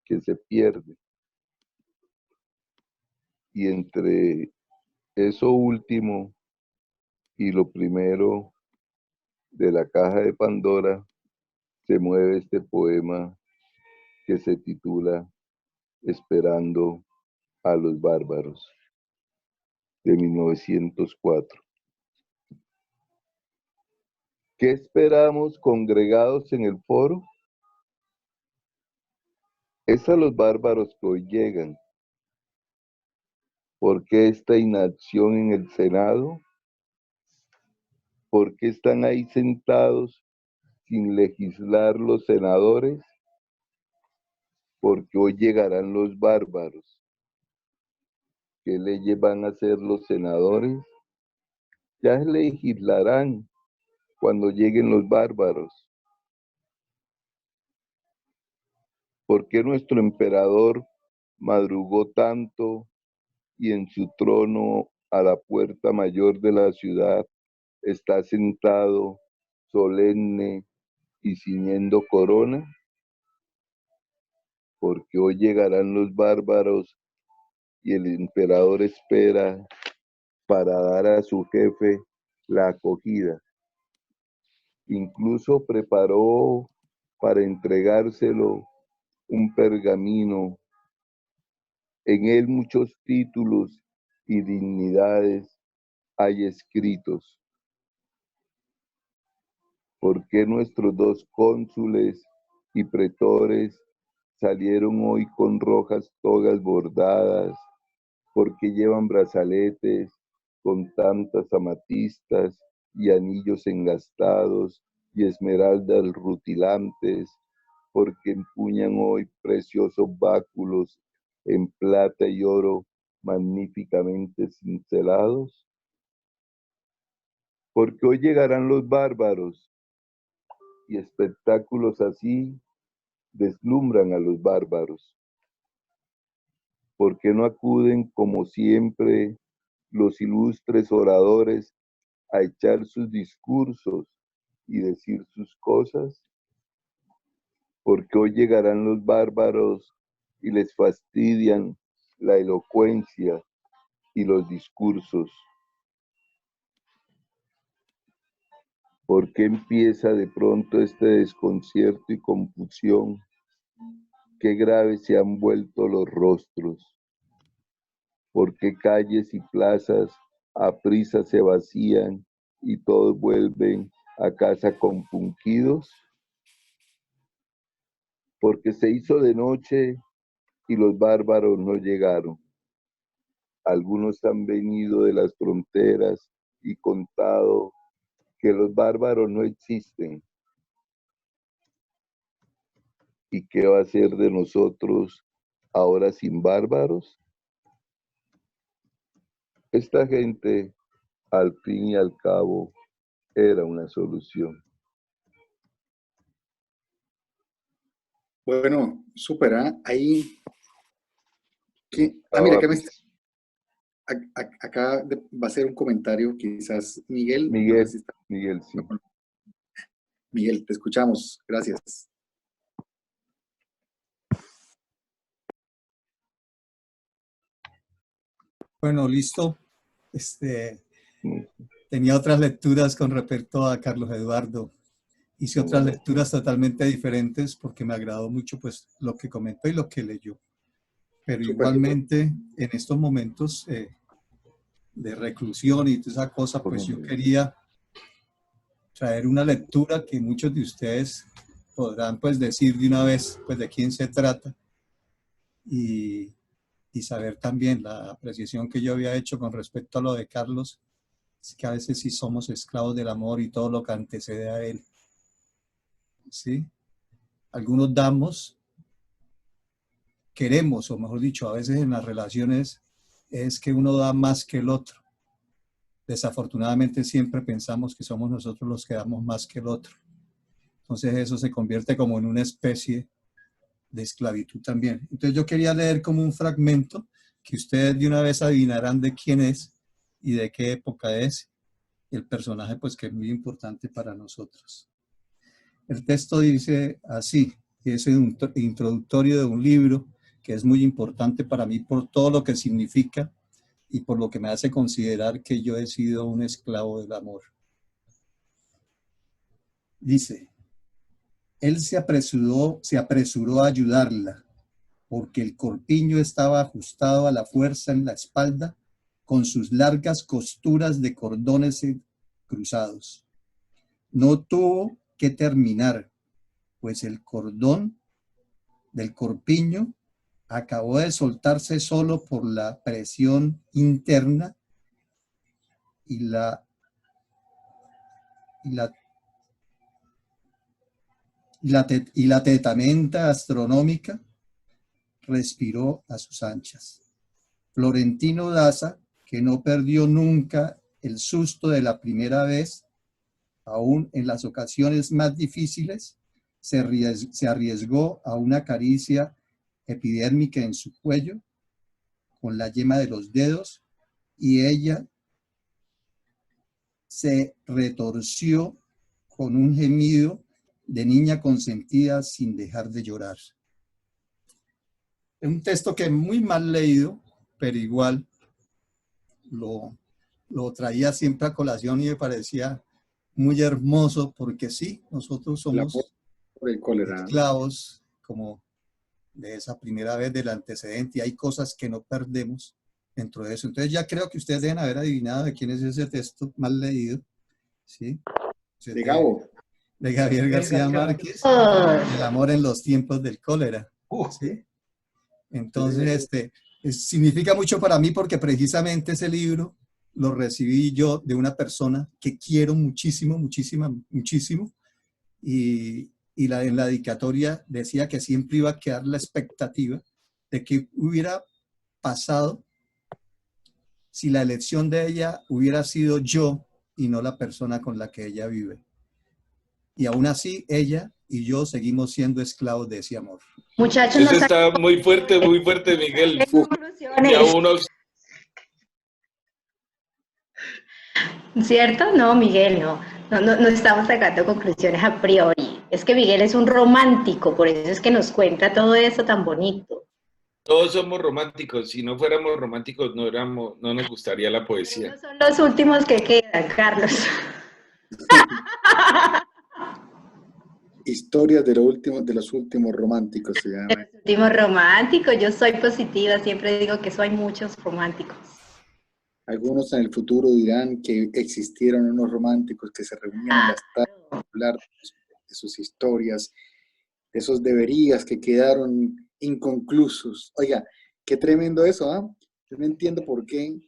que se pierde. Y entre eso último y lo primero de la caja de Pandora se mueve este poema que se titula Esperando a los bárbaros, de 1904. ¿Qué esperamos congregados en el foro? Es a los bárbaros que hoy llegan. ¿Por qué esta inacción en el Senado? ¿Por qué están ahí sentados sin legislar los senadores? Porque hoy llegarán los bárbaros. ¿Qué leyes van a hacer los senadores? Ya legislarán cuando lleguen los bárbaros. ¿Por qué nuestro emperador madrugó tanto y en su trono a la puerta mayor de la ciudad está sentado solemne y ciñendo corona? Porque hoy llegarán los bárbaros y el emperador espera para dar a su jefe la acogida. Incluso preparó para entregárselo un pergamino, en él muchos títulos y dignidades hay escritos. ¿Por qué nuestros dos cónsules y pretores salieron hoy con rojas togas bordadas? ¿Por qué llevan brazaletes con tantas amatistas y anillos engastados y esmeraldas rutilantes? ¿Por qué empuñan hoy preciosos báculos en plata y oro magníficamente cincelados? Porque hoy llegarán los bárbaros y espectáculos así deslumbran a los bárbaros. ¿Por qué no acuden como siempre los ilustres oradores a echar sus discursos y decir sus cosas? Porque hoy llegarán los bárbaros y les fastidian la elocuencia y los discursos. ¿Por qué empieza de pronto este desconcierto y confusión? Qué graves se han vuelto los rostros. ¿Por qué calles y plazas aprisa se vacían y todos vuelven a casa compungidos? Porque se hizo de noche y los bárbaros no llegaron. Algunos han venido de las fronteras y contado que los bárbaros no existen. ¿Y qué va a ser de nosotros ahora sin bárbaros? Esta gente, al fin y al cabo, era una solución. Bueno, súper, ¿ah? Ahí, mira, acá va a ser un comentario, quizás Miguel, no sé Miguel, si está. Miguel, sí. Miguel, te escuchamos, gracias. Bueno, listo. Tenía otras lecturas con respecto a Carlos Eduardo. hice otras lecturas totalmente diferentes porque me agradó mucho pues lo que comentó y lo que leyó. Pero Súper. igualmente en estos momentos de reclusión y toda esa cosa, pues yo quería traer una lectura que muchos de ustedes podrán pues decir de una vez pues de quién se trata y saber también la apreciación que yo había hecho con respecto a lo de Carlos, es que a veces sí somos esclavos del amor y todo lo que antecede a él. ¿Sí? Algunos damos, queremos, o mejor dicho, a veces en las relaciones es que uno da más que el otro. Desafortunadamente siempre pensamos que somos nosotros los que damos más que el otro. Entonces eso se convierte como en una especie de esclavitud también. Entonces yo quería leer como un fragmento que ustedes de una vez adivinarán de quién es y de qué época es. Y el personaje pues que es muy importante para nosotros. El texto dice así, es un introductorio de un libro que es muy importante para mí por todo lo que significa y por lo que me hace considerar que yo he sido un esclavo del amor. Dice, él se apresuró a ayudarla, porque el corpiño estaba ajustado a la fuerza en la espalda con sus largas costuras de cordones cruzados. No tuvo que terminar, pues el cordón del corpiño acabó de soltarse solo por la presión interna y la tetamenta astronómica respiró a sus anchas. Florentino Daza, que no perdió nunca el susto de la primera vez, aún en las ocasiones más difíciles, se arriesgó a una caricia epidérmica en su cuello con la yema de los dedos y ella se retorció con un gemido de niña consentida sin dejar de llorar. Es un texto que es muy mal leído, pero igual lo traía siempre a colación y me parecía muy hermoso porque sí, nosotros somos por el cólera, esclavos como de esa primera vez del antecedente y hay cosas que no perdemos dentro de eso. Entonces ya creo que ustedes deben haber adivinado de quién es ese texto mal leído, ¿sí? de Gabo. De Gabriel García Márquez, El amor en los tiempos del cólera, ¿sí? Entonces, significa mucho para mí porque precisamente ese libro lo recibí yo de una persona que quiero muchísimo, muchísimo, y en la dedicatoria decía que siempre iba a quedar la expectativa de que hubiera pasado si la elección de ella hubiera sido yo y no la persona con la que ella vive. Y aún así, ella y yo seguimos siendo esclavos de ese amor. Muchachos, eso está muy fuerte, Miguel. Ya uno... ¿Cierto? No, Miguel, no estamos sacando conclusiones a priori. Es que Miguel es un romántico, por eso es que nos cuenta todo eso tan bonito. Todos somos románticos. Si no fuéramos románticos, no nos gustaría la poesía. Esos son los últimos que quedan, Carlos. Historias de los últimos románticos se llama. Los últimos románticos, yo soy positiva, siempre digo que hay muchos románticos. Algunos en el futuro dirán que existieron unos románticos que se reunían en las tardes para hablar de sus historias, de esos deberías que quedaron inconclusos. Oiga, qué tremendo eso, ¿ah? Yo no entiendo por qué.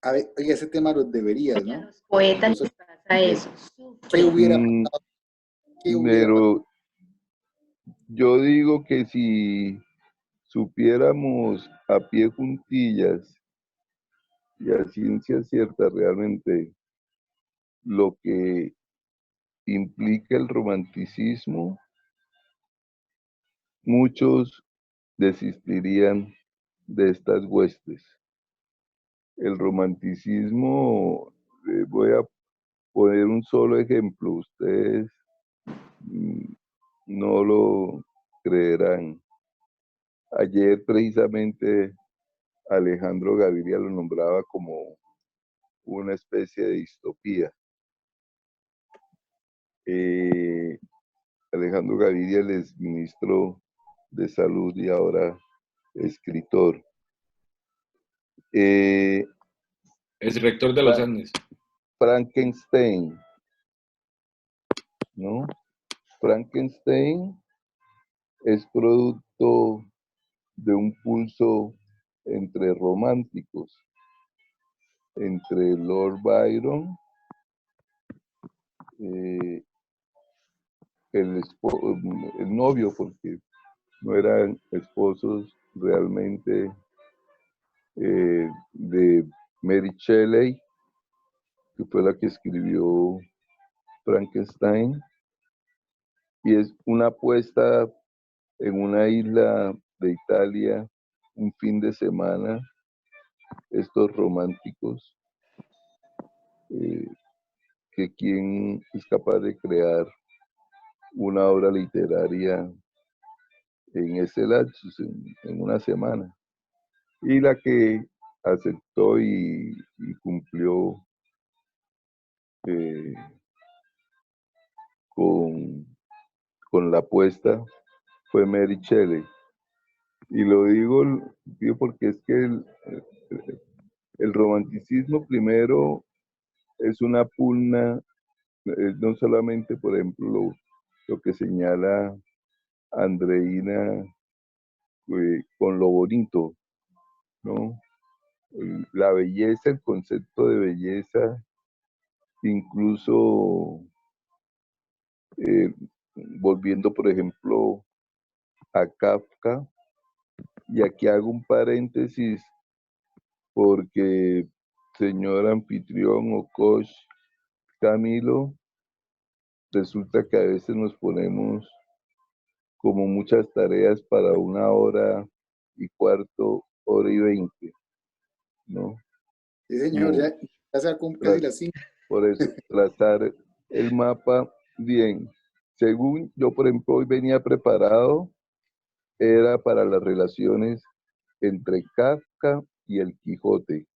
A ver, oiga, ese tema de los deberías, ¿no? A los poetas les pasa eso. ¿Qué hubiera pasado? Pero yo digo que si supiéramos a pie juntillas y a ciencia cierta realmente lo que implica el romanticismo, muchos desistirían de estas huestes. El romanticismo, voy a poner un solo ejemplo, ustedes no lo creerán. Ayer precisamente Alejandro Gaviria lo nombraba como una especie de distopía. Alejandro Gaviria, el exministro de Salud y ahora escritor. Es rector de los Andes. Frankenstein, ¿no? Frankenstein es producto de un pulso entre románticos, entre Lord Byron, el novio, porque no eran esposos realmente, de Mary Shelley, que fue la que escribió Frankenstein, y es una apuesta en una isla de Italia, un fin de semana, estos románticos, que quién es capaz de crear una obra literaria en ese lapsus, en una semana. Y la que aceptó y cumplió con la apuesta fue Mary Shelley. Y lo digo porque es que el romanticismo primero es una pugna, no solamente, por ejemplo, lo que señala Andreina con lo bonito, ¿no? La belleza, el concepto de belleza, incluso volviendo, por ejemplo, a Kafka, y aquí hago un paréntesis porque, señor anfitrión o coach Camilo, resulta que a veces nos ponemos como muchas tareas para 1 hora y cuarto, 1 hora y 20, ¿no? Sí, señor, No, ya se casi las 5. por eso, trazar el mapa bien. Según yo, por ejemplo, hoy venía preparado, era para las relaciones entre Kafka y el Quijote.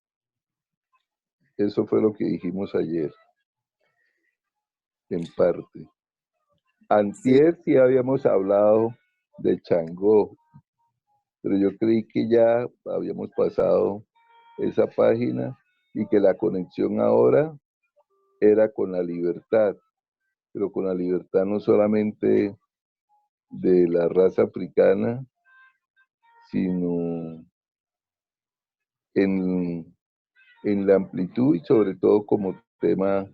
Eso fue lo que dijimos ayer, en parte. Antier sí habíamos hablado de Changó, pero yo creí que ya habíamos pasado esa página y que la conexión ahora era con la libertad, pero con la libertad no solamente de la raza africana, sino en la amplitud y sobre todo como tema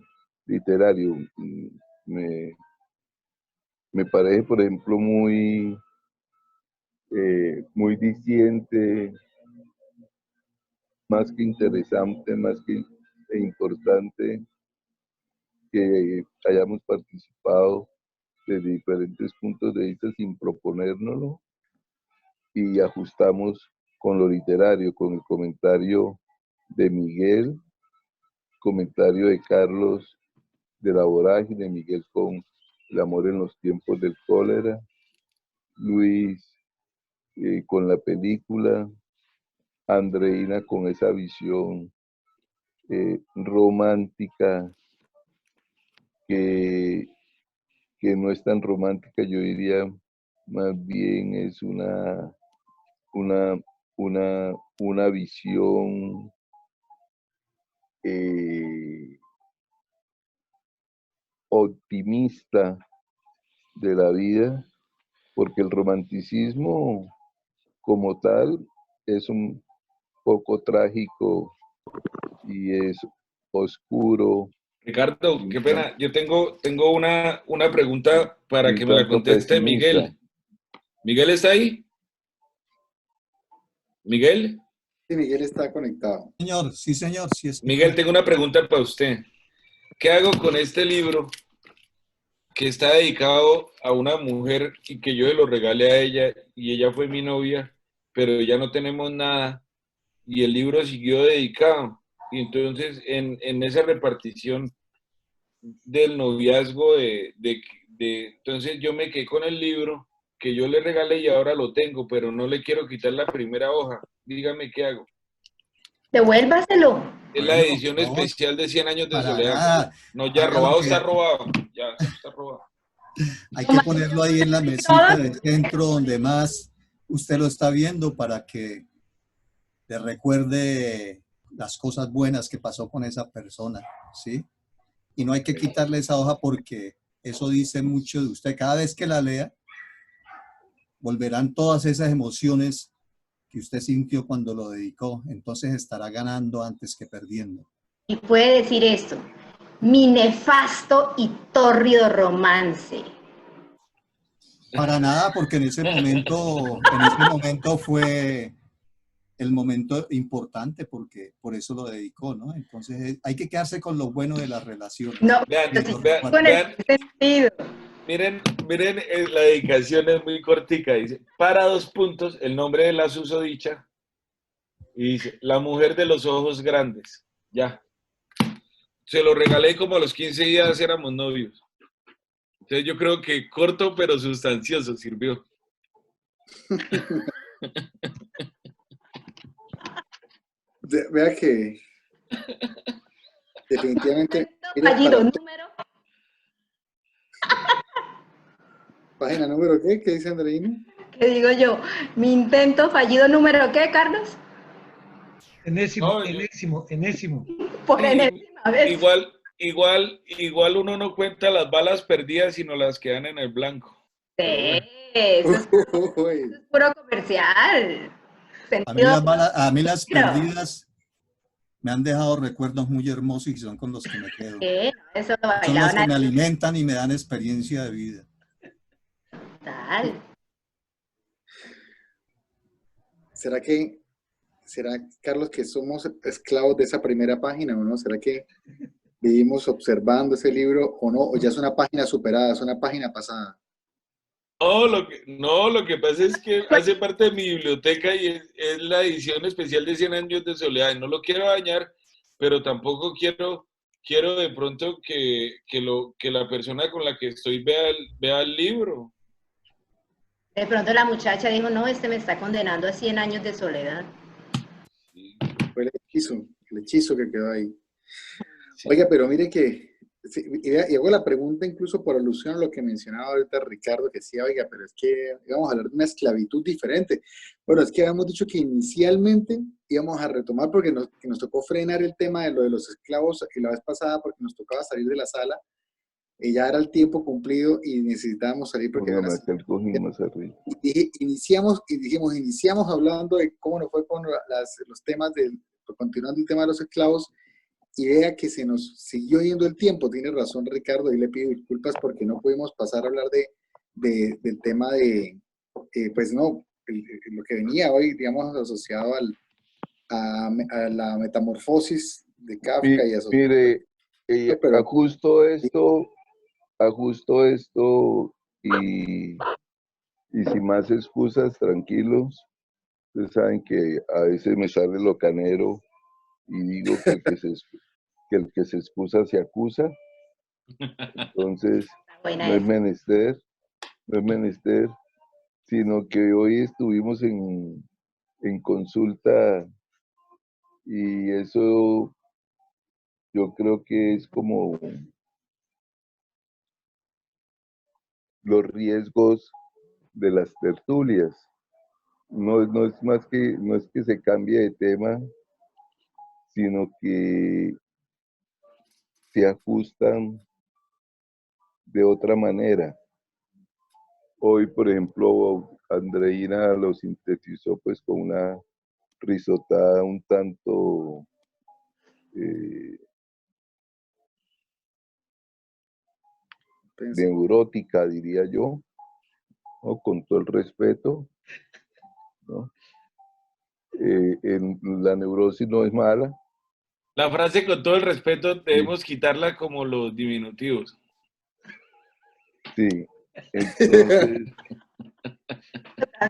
literario. Me parece, por ejemplo, muy diciente, más que interesante, más que importante, que hayamos participado de diferentes puntos de vista sin proponérnoslo y ajustamos con lo literario, con el comentario de Miguel, comentario de Carlos de la vorágine, Miguel con el amor en los tiempos del cólera, Luis con la película, Andreina con esa visión romántica que no es tan romántica, yo diría más bien es una visión optimista de la vida, porque el romanticismo como tal es un poco trágico y es oscuro. Ricardo, qué pena, yo tengo una pregunta para que me la conteste pesimista. Miguel. ¿Miguel está ahí? ¿Miguel? Sí, Miguel está conectado. Señor, sí, señor. Sí, Miguel, tengo una pregunta para usted. ¿Qué hago con este libro que está dedicado a una mujer y que yo se lo regalé a ella y ella fue mi novia, pero ya no tenemos nada y el libro siguió dedicado? Y entonces en esa repartición del noviazgo entonces yo me quedé con el libro que yo le regalé y ahora lo tengo, pero no le quiero quitar la primera hoja. Dígame qué hago. Devuélvaselo. Es la Bueno, edición no, especial de 100 años de para soledad. nada. No, ya Haga lo robado que, está robado. ya, eso está robado. Hay que ponerlo ahí en la mesita del centro donde más usted lo está viendo para que le recuerde las cosas buenas que pasó con esa persona, ¿sí? Y no hay que quitarle esa hoja porque eso dice mucho de usted. Cada vez que la lea, volverán todas esas emociones que usted sintió cuando lo dedicó. Entonces estará ganando antes que perdiendo. Y puede decir esto: mi nefasto y tórrido romance. Para nada, porque en ese momento fue el momento importante, porque por eso lo dedicó, ¿no? Entonces hay que quedarse con lo bueno de las relaciones. No, Vean, pero sí, vean, con el vean, sentido. miren, la dedicación es muy cortica. Dice, para 2 puntos, el nombre de la susodicha. Y dice, la mujer de los ojos grandes. Ya. Se lo regalé como a los 15 días éramos novios. Entonces yo creo que corto pero sustancioso sirvió. Vea que definitivamente, mire, Fallido, número. página número ¿qué dice Andreina? ¿Qué digo yo? Mi intento fallido número ¿qué, Carlos? Enésimo, No, enésimo. Por sí, enésima vez. igual uno no cuenta las balas perdidas, sino las que dan en el blanco. Pero Sí, bueno. eso es Uy, puro comercial. A mí Sentido. las perdidas me han dejado recuerdos muy hermosos y son con los que me quedo. Sí, no, eso lo Son los que bailaban me a alimentan y me dan experiencia de vida. tal. ¿Será, Carlos, que somos esclavos de esa primera página o no? ¿Será que vivimos observando ese libro o no? ¿O ya es una página superada, es una página pasada? No, lo que pasa es que hace parte de mi biblioteca y es la edición especial de 100 años de soledad. Y no lo quiero dañar, pero tampoco quiero de pronto que la persona con la que estoy vea el libro. De pronto la muchacha dijo, no, este me está condenando a 100 años de soledad. Sí, Fue el hechizo que quedó ahí. sí. Oiga, pero mire que, sí, y hago la pregunta incluso por alusión a lo que mencionaba ahorita Ricardo, que decía, oiga, pero es que íbamos a hablar de una esclavitud diferente. Bueno, es que habíamos dicho que inicialmente íbamos a retomar porque nos tocó frenar el tema de lo de los esclavos y la vez pasada porque nos tocaba salir de la sala y ya era el tiempo cumplido y necesitábamos salir porque Póngame ahora sí. acá el cojín más arriba. Iniciamos hablando de cómo nos fue con los temas continuando el tema de los esclavos, y vea que se nos siguió yendo el tiempo. Tiene razón Ricardo, y le pido disculpas porque no pudimos pasar a hablar del tema de, pues no, lo que venía hoy, digamos, asociado a la metamorfosis de Kafka y asociado. Mire, Pero ajusto esto y sin más excusas, tranquilos. Ustedes saben que a veces me sale lo canero y digo que el que se excusa se acusa. Entonces, Buena no es esa. menester, sino que hoy estuvimos en consulta y eso yo creo que es como los riesgos de las tertulias. No es que se cambie de tema, sino que se ajustan de otra manera. Hoy, por ejemplo, Andreina lo sintetizó pues con una risotada un tanto neurótica, diría yo, ¿no? Con todo el respeto, ¿no? La neurosis no es mala. La frase con todo el respeto debemos quitarla como los diminutivos. Sí,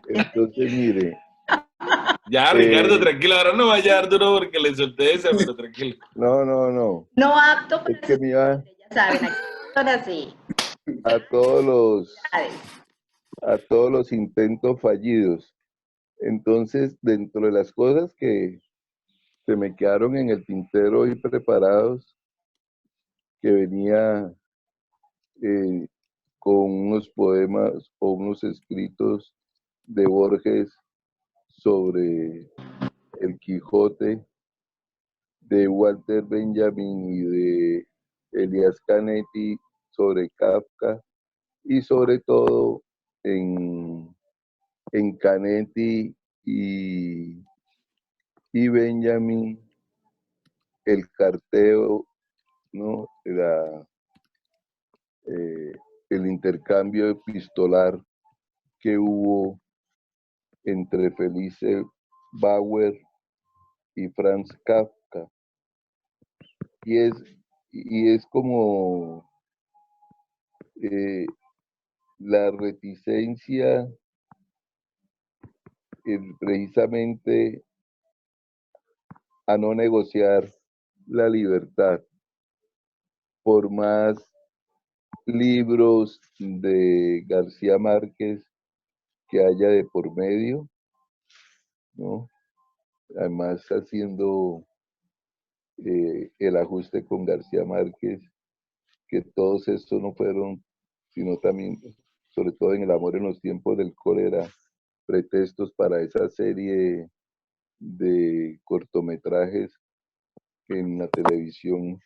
entonces mire. Ya, Ricardo, tranquilo, ahora no vaya a dar duro porque le solté esa, pero tranquilo. No. No apto para Es que me iba ya saben, aquí son así. a todos los intentos fallidos. Entonces, dentro de las cosas que se me quedaron en el tintero y preparados, que venía con unos poemas o unos escritos de Borges sobre el Quijote, de Walter Benjamin y de Elias Canetti sobre Kafka, y sobre todo en Canetti y Benjamin, el carteo, ¿no? El intercambio epistolar que hubo entre Felice Bauer y Franz Kafka. Y es como la reticencia precisamente a no negociar la libertad, por más libros de García Márquez que haya de por medio, ¿no? Además haciendo el ajuste con García Márquez, que todos estos no fueron, sino también, sobre todo en El amor en los tiempos del cólera, pretextos para esa serie de cortometrajes en la televisión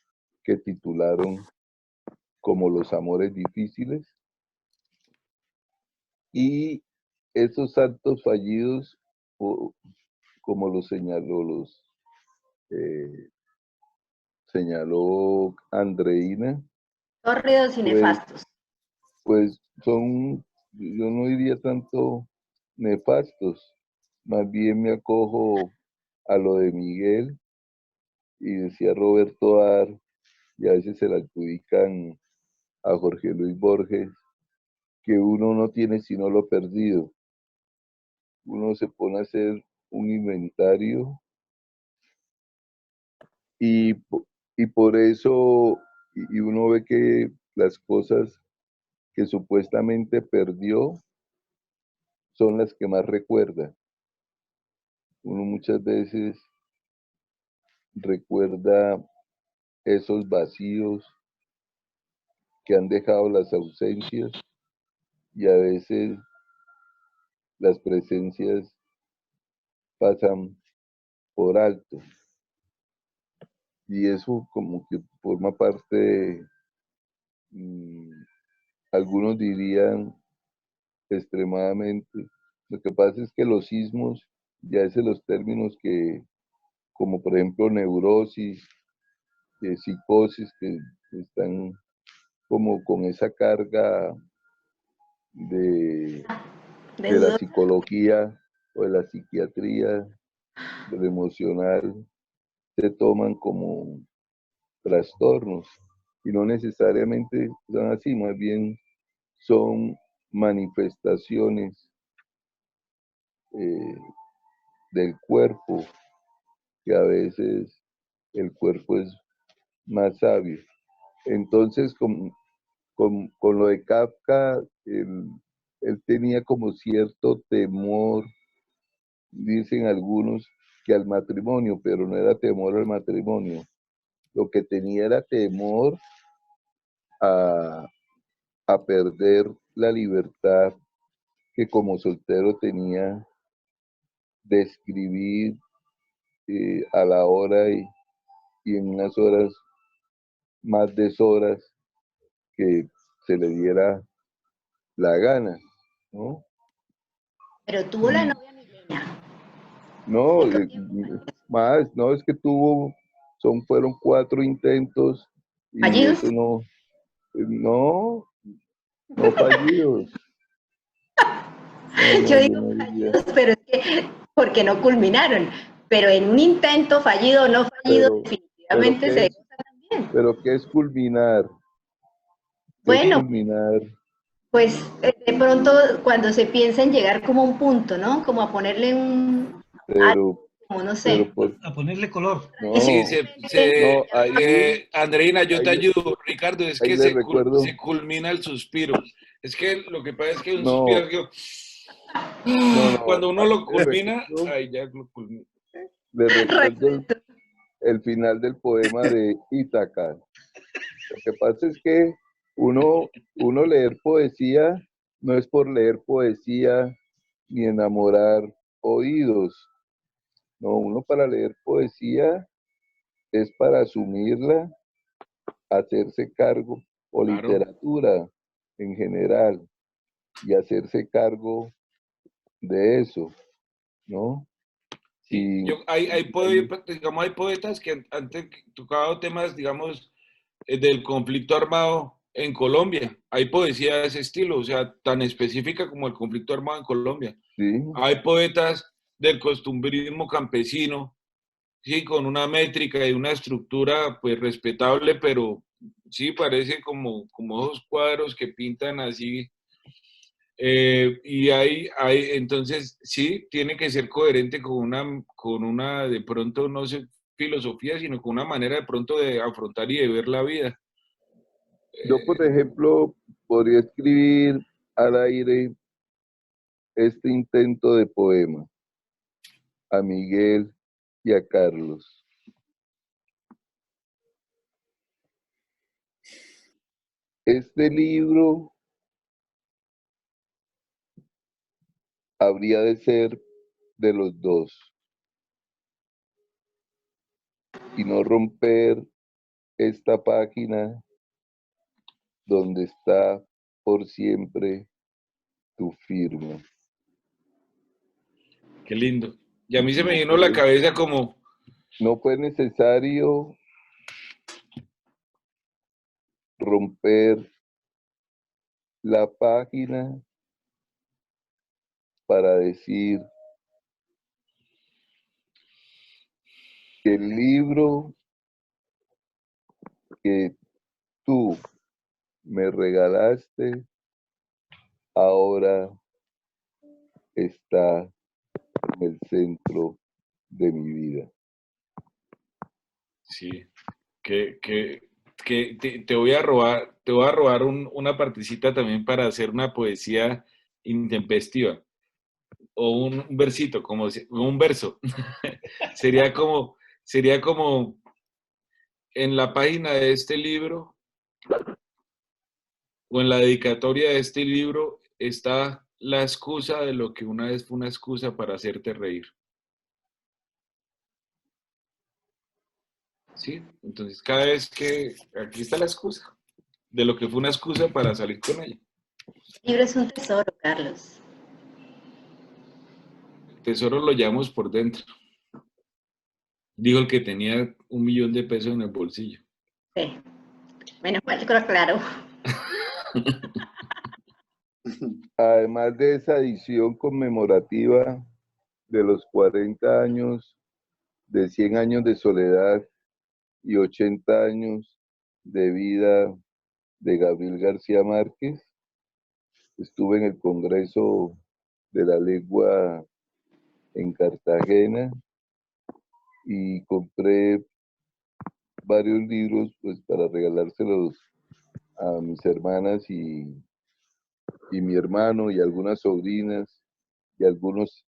que titularon como Los amores difíciles. Y esos actos fallidos, como los señaló Andreina, Hórridos y pues, nefastos. pues son, yo no diría tanto nefastos, más bien me acojo a lo de Miguel, y decía Roberto Ar, y a veces se le adjudican a Jorge Luis Borges, que uno no tiene sino lo perdido. Uno se pone a hacer un inventario y, y por eso, y uno ve que las cosas que supuestamente perdió son las que más recuerda. Uno muchas veces recuerda esos vacíos que han dejado las ausencias, y a veces las presencias pasan por alto. Y eso como que forma parte de, algunos dirían, extremadamente. Lo que pasa es que los sismos, ya es los términos que, como por ejemplo neurosis, psicosis, que están como con esa carga de la psicología o de la psiquiatría, de lo emocional, se toman como trastornos, y no necesariamente son así, más bien son manifestaciones del cuerpo, que a veces el cuerpo es más sabio. Entonces, con lo de Kafka, él tenía como cierto temor, dicen algunos, que al matrimonio, pero no era temor al matrimonio. Lo que tenía era temor a perder la libertad que como soltero tenía de escribir a la hora y en unas horas más deshoras que se le diera la gana, ¿no? Pero tuvo la novia Milena. No, más, no, es que fueron 4 intentos, y ¿Fallidos? eso no fallidos. No, Yo yo digo no diría, fallidos, pero es que porque no culminaron. Pero en un intento fallido o no fallido, pero definitivamente se goza también. pero ¿qué es culminar? ¿Qué es Bueno, culminar? pues de pronto cuando se piensa en llegar como a un punto, ¿no? Como a ponerle un, Pero, como no pero sé. A ponerle color. Sí, no, ahí, Andreina, yo te ahí, ayudo, Ricardo, es ahí que le recuerdo, se culmina el suspiro. Es que lo que pasa es que un suspiro, no, cuando uno ahí lo culmina, ahí ya lo culmina. le recuerdo el final del poema de Ítaca. Lo que pasa es que uno leer poesía no es por leer poesía ni enamorar oídos. No, uno para leer poesía es para asumirla, hacerse cargo, o Claro. literatura en general, y hacerse cargo de eso, ¿no? Sí, Sí, digamos, hay poetas que han tocado temas, digamos, del conflicto armado en Colombia. Hay poesía de ese estilo, o sea, tan específica como el conflicto armado en Colombia. sí. Hay poetas del costumbrismo campesino, sí, con una métrica y una estructura, pues, respetable, pero sí, parece como esos cuadros que pintan así. Y entonces, sí, tiene que ser coherente con una, de pronto, no sé, filosofía, sino con una manera de pronto de afrontar y de ver la vida. Yo, por ejemplo, podría escribir al aire este intento de poema a Miguel y a Carlos. Este libro habría de ser de los dos y no romper esta página donde está por siempre tu firma. Qué lindo. Y a mí se me llenó la cabeza como, No fue necesario romper la página para decir que el libro que tú me regalaste ahora está en el centro de mi vida. sí, que te voy a robar una partecita también para hacer una poesía intempestiva. O un versito, un verso. sería como en la página de este libro o en la dedicatoria de este libro está la excusa de lo que una vez fue una excusa para hacerte reír. ¿Sí? Entonces, cada vez que aquí está la excusa de lo que fue una excusa para salir con ella. El libro es un tesoro, Carlos. El tesoro lo llevamos por dentro. Dijo el que tenía 1.000.000 de pesos en el bolsillo. Sí. Menos mal, creo claro. Además de esa edición conmemorativa de los 40 años, de 100 años de soledad y 80 años de vida de Gabriel García Márquez, estuve en el Congreso de la Lengua en Cartagena y compré varios libros pues para regalárselos a mis hermanas y mi hermano y algunas sobrinas y algunos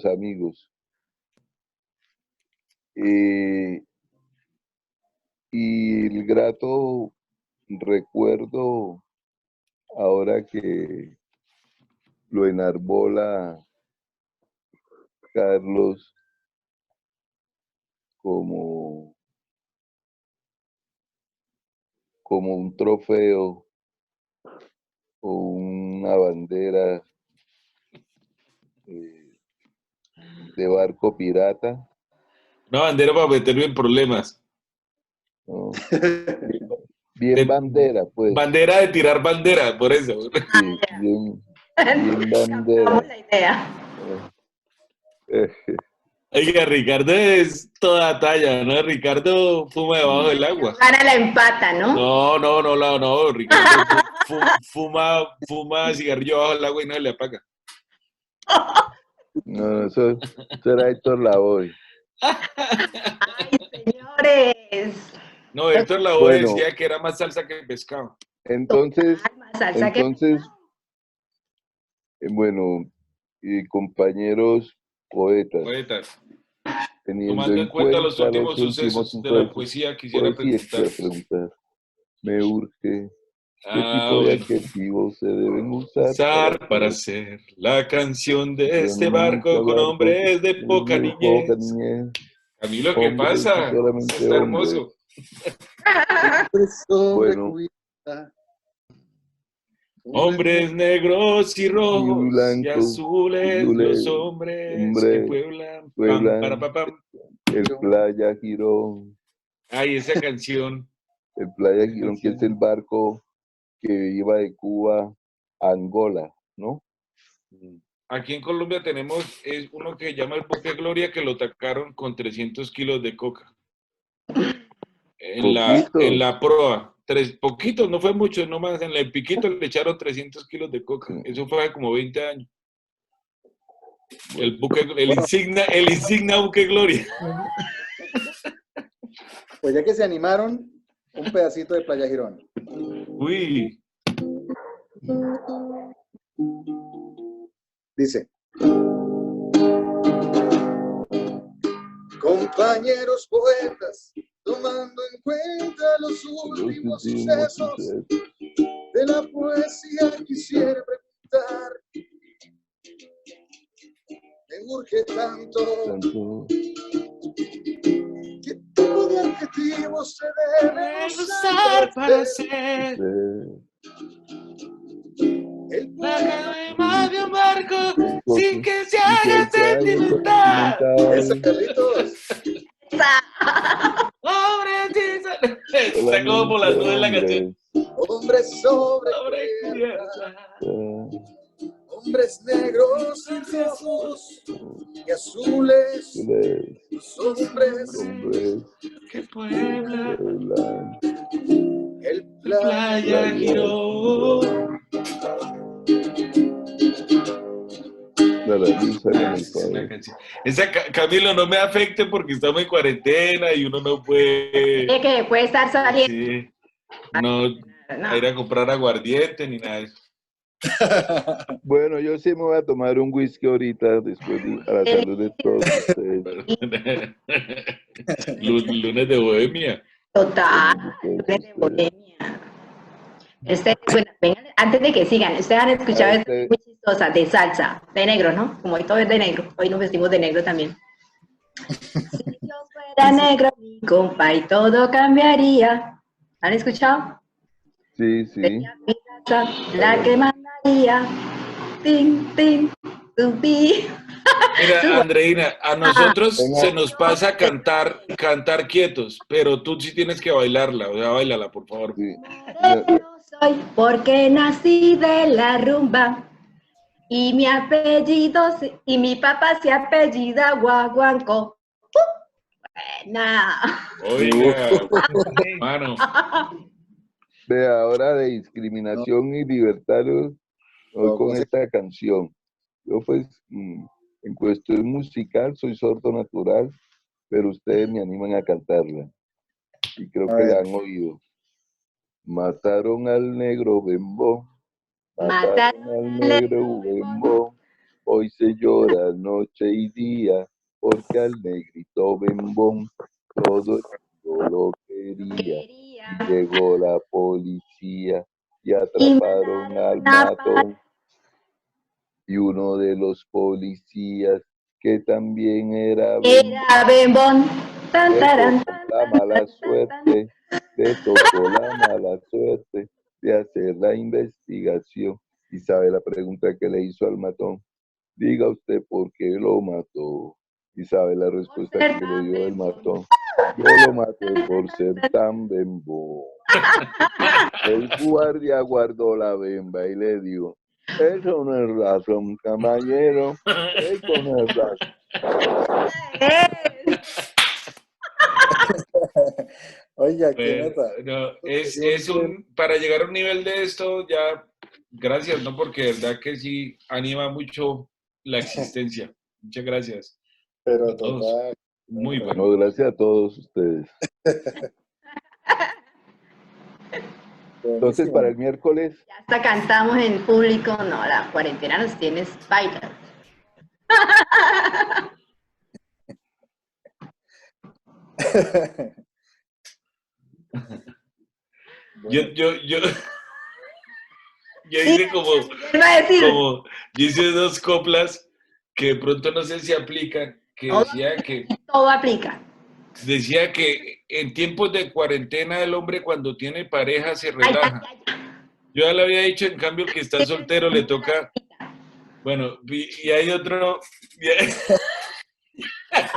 amigos. Y el grato recuerdo ahora que lo enarbola Carlos como un trofeo o una bandera de barco pirata, Una bandera para meterme en problemas. ¿no? Bien bandera, pues. Bandera de tirar bandera, por eso. Sí, bien bandera. Captamos la idea. Eh, Oiga, Ricardo es toda talla, ¿no? Ricardo fuma debajo del agua. Gana la empata, ¿no? No, Ricardo fuma cigarrillo bajo el agua y no se le apaga. No, eso era Héctor Lavoe. ¡Ay, señores! No, Héctor Lavoe Bueno, decía que era más salsa que pescado. entonces, Más salsa que bueno, y compañeros poetas, Poetas, teniendo tomando en en cuenta los cuenta los últimos últimos sucesos de la sucesos, poesía, quisiera poesía, preguntar, quisiera preguntar. me urge. ¿Qué tipo de bueno. adjetivos se deben usar Para hacer la canción de este barco con barco hombres de poca de poca niñez? niñez? Camilo, ¿qué Hombres y pasa? solamente Está hombres. hermoso. Sobre Bueno. cubierta. Hombres negros y rojos y blancos, azules, azules, los hombres que hombres, pueblan. pueblan. Pam, para, pa, pam. El Playa Girón. Ay, esa canción. El Playa Girón, que es el barco que iba de Cuba a Angola, ¿no? Aquí en Colombia tenemos uno que se llama el Buque Gloria, que lo atacaron con 300 kilos de coca. En Poquitos. la proa. Poquitos, no fue mucho, nomás en el piquito le echaron 300 kilos de coca. Eso fue hace como 20 años. El insignia Buque Gloria. Pues ya que se animaron, un pedacito de Playa Girón. Uy. Dice: compañeros poetas, tomando en cuenta los últimos sucesos de la poesía, quisiera preguntar, me urge tanto, ¿qué tipo de adjetivos se deben usar para hacer el poema de un barco sin que se haga sentimental? Eso, Carlitos. Está como por las nubes la canción. Hombres sobre cubierta. Hombres negros y rojos y azules, los hombres que pueblan el Playa Girón. Camilo, no me afecte porque estamos en cuarentena y uno no puede... que puede estar saliendo. Sí, no, ir a comprar aguardiente ni nada de eso. Bueno, yo sí me voy a tomar un whisky ahorita, después a la salud de todos ustedes. Lunes de bohemia. Total, lunes de bohemia. Bueno, vengan, antes de que sigan, ustedes han escuchado esta muy chistosa de salsa, de negro, ¿no? Como hoy todo es de negro, hoy nos vestimos de negro también. Si yo fuera negro, mi compa, y todo cambiaría. ¿Han escuchado? Sí, sí. La que mandaría. Tin, tin, tupi. Mira, Andreina, a nosotros se nos pasa cantar quietos, pero tú sí tienes que bailarla, o sea, bailala, por favor. Sí. No soy porque nací de la rumba y mi apellido y mi papá se apellida Guaguanco. Buena. Oiga, hermano. Ve, ahora de discriminación y libertad, hoy con esta canción. Yo pues, en cuestión musical, soy sordo natural, pero ustedes me animan a cantarla. Y creo que la han oído. Mataron al negro Bembo, mataron al negro Bembo. Hoy se llora noche y día, porque al negrito Bembón todo el mundo lo quería. Llegó la policía y atraparon al matón. Y uno de los policías, que también era Bembón, la mala suerte, le tocó la mala suerte de hacer la investigación. Y sabe la pregunta que le hizo al matón: diga usted por qué lo mató. Y sabe la respuesta que le dio el matón: yo lo maté por ser tan bembo. El guardia guardó la bemba y le dijo: eso no es razón, caballero, eso no es razón. Oiga, qué nota. Para llegar a un nivel de esto, ya, gracias, ¿no? Porque de verdad que sí anima mucho la existencia. Muchas gracias. Pero total. Muy bueno. No, gracias a todos ustedes. Entonces, para el miércoles. Ya hasta cantamos en público. No, la cuarentena nos tienes bailando. Bueno, Yo Sí, hice como, él va a decir, como, yo hice dos coplas que de pronto no sé si aplican, que todo, todo aplica. decía que en tiempos de cuarentena el hombre cuando tiene pareja se Ay, ay, relaja. ay, ay. Yo ya le había dicho, en cambio, el que está soltero le toca, bueno, y hay otro, y hay,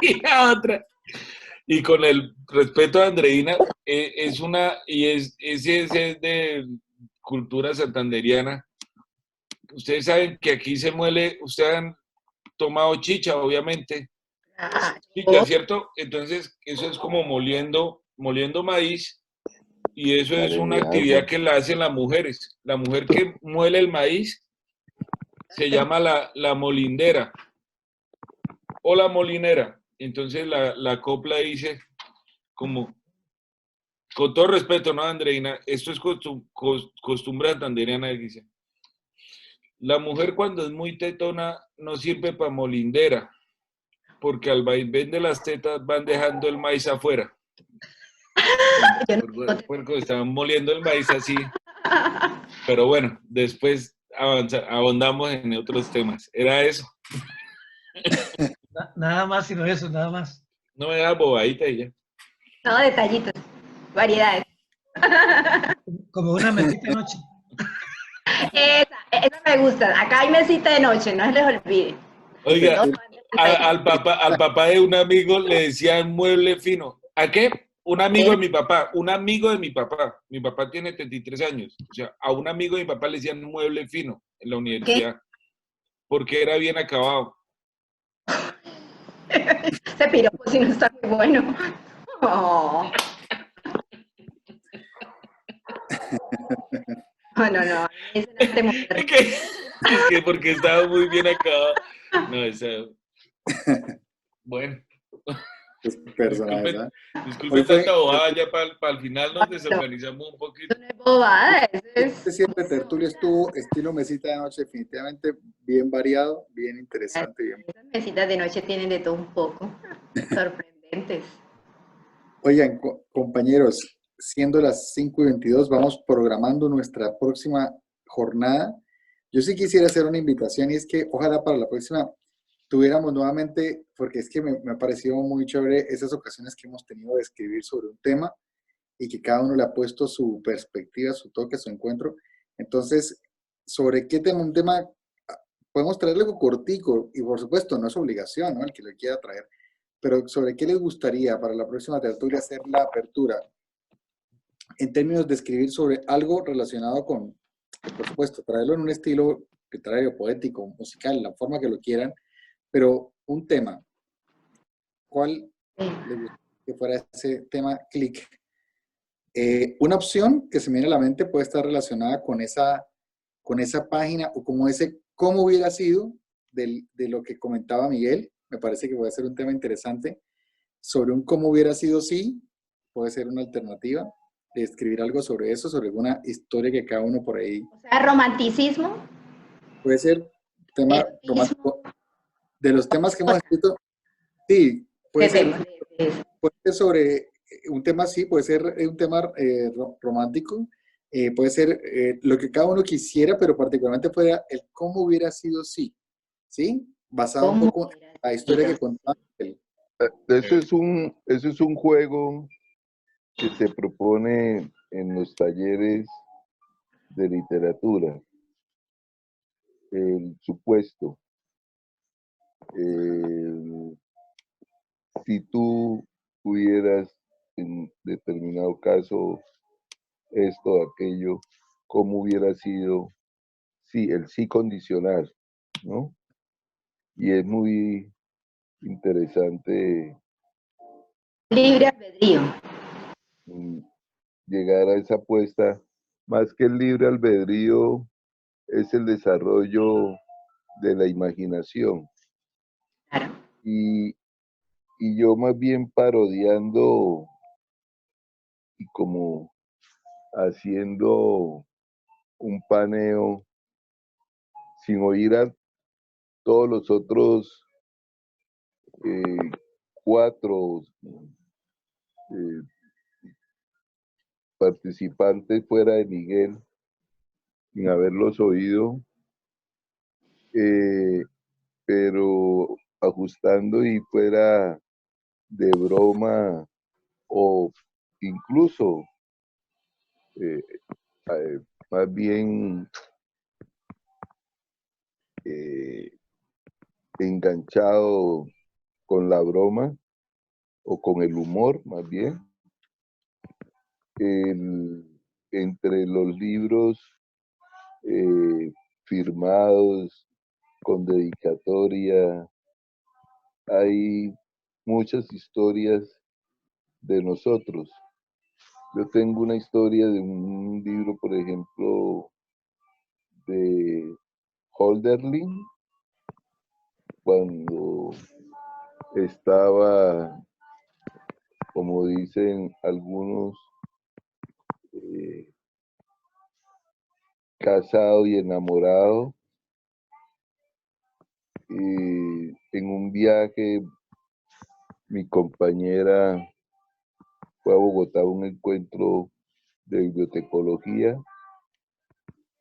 y hay otra. Y con el respeto a Andreina, es una, y ese es de cultura santanderiana. Ustedes saben que aquí se muele, ustedes han tomado chicha, obviamente. Chicha, Claro. ¿cierto? Entonces, eso es como moliendo maíz, y eso es Madre una de actividad árbol. que la hacen las mujeres. La mujer que muele el maíz se llama la molindera o la molinera. Entonces, la copla dice, como, con todo respeto, ¿no, Andreina? Esto es costumbre santanderiana, dice. La mujer cuando es muy tetona no sirve para molindera, porque al vaivén de las tetas van dejando el maíz afuera. Yo no tengo Porque estaban moliendo el maíz así. Pero bueno, después ahondamos en otros temas. Era eso. Nada más, sino eso, nada más. No me da bobadita y ya. no, detallitos, variedades. Como una mesita de noche. Esa me gusta. Acá hay mesita de noche, no se les olvide. Oiga, No, al papá de un amigo le decían mueble fino. ¿A qué? Un amigo de mi papá, un amigo de mi papá. Mi papá tiene 33 años. O sea, a un amigo de mi papá le decían mueble fino en la ¿qué? universidad, porque era bien acabado. Ese piropo si no está muy bueno. Oh. No, no, no. Es un arte Es moderno. que, es que porque estaba muy bien acabado. No, bueno, es personal, disculpen, ¿verdad? Hoy disculpen fue, tanta bobada, ya para el final No, nos no, desorganizamos un poquito. eso no es bobada, eso este es. cierre de tertulia estuvo estilo mesita de noche, definitivamente bien variado, bien interesante, bien. Esas mesitas de noche tienen de todo un poco. Sorprendentes. Oigan, compañeros, siendo las 5:22, vamos programando nuestra próxima jornada. Yo sí quisiera hacer una invitación y es que ojalá para la próxima tuviéramos nuevamente, porque es que me ha parecido muy chévere esas ocasiones que hemos tenido de escribir sobre un tema y que cada uno le ha puesto su perspectiva, su toque, su encuentro. Entonces, ¿sobre qué tema? Un tema, podemos traerle algo cortico y por supuesto no es obligación, ¿no? El que lo quiera traer, pero ¿sobre qué les gustaría para la próxima tertulia hacer la apertura? En términos de escribir sobre algo relacionado con, por supuesto, traerlo en un estilo literario, poético, musical, la forma que lo quieran, pero un tema. ¿Cuál les gustaría que fuera ese tema clic? Una opción que se me viene a la mente puede estar relacionada con esa página o como ese cómo hubiera sido de lo que comentaba Miguel. Me parece que puede ser un tema interesante. Sobre un cómo hubiera sido sí, puede ser una alternativa de escribir algo sobre eso, sobre alguna historia que cada uno por ahí. O sea, romanticismo, Puede ser tema erotismo, romántico. De los temas que hemos escrito, sí, puede ser, depende de eso. puede ser sobre un tema así, puede ser un tema romántico, puede ser lo que cada uno quisiera, pero particularmente fuera el cómo hubiera sido sí, ¿sí? Basado un ¿Cómo poco en hubiera la historia sido? que contaba él. Eso es un juego que se propone en los talleres de literatura, el supuesto. El- si tú pudieras en determinado caso esto, aquello, cómo hubiera sido, sí, el sí condicional, ¿no? Y es muy interesante Libre albedrío. mm, llegar a esa apuesta, más que el libre albedrío, es el desarrollo de la imaginación. Claro. Y, y yo más bien parodiando y como haciendo un paneo sin oír a todos los otros eh, cuatro participantes fuera de Miguel, sin haberlos oído, pero ajustando y fuera de broma o incluso más bien enganchado con la broma o con el humor, más bien. Entre los libros firmados con dedicatoria, hay muchas historias de nosotros. Yo tengo una historia de un libro, por ejemplo, de Hölderlin, cuando estaba, como dicen algunos, casado y enamorado, y en un viaje mi compañera fue a Bogotá a un encuentro de bibliotecología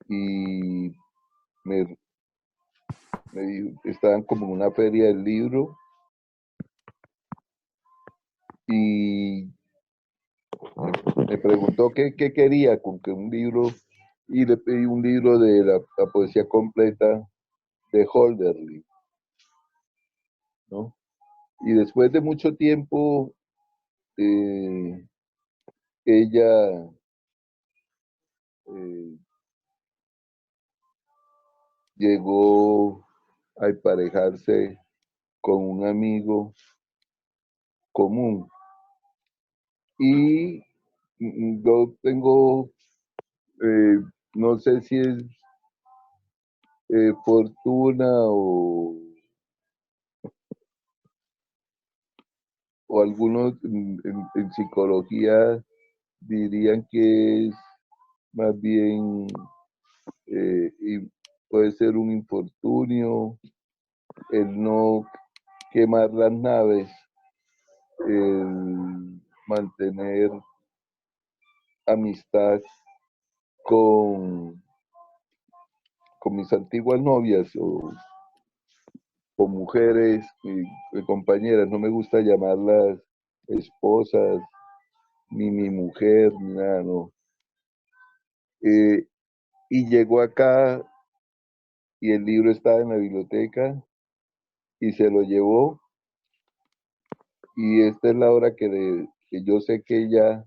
y me dijo, estaban como en una feria del libro y me preguntó qué quería con que un libro, y le pedí un libro de la poesía completa de Hölderlin, ¿no? Y después de mucho tiempo, ella llegó a emparejarse con un amigo común. Y yo tengo, no sé si es fortuna o algunos en psicología dirían que es más bien, y puede ser un infortunio, el no quemar las naves, el mantener amistad con mis antiguas novias o mujeres, compañeras, no me gusta llamarlas esposas, ni mi mujer, ni nada, no. Y llegó acá y el libro estaba en la biblioteca y se lo llevó. Y esta es la hora que yo sé que ella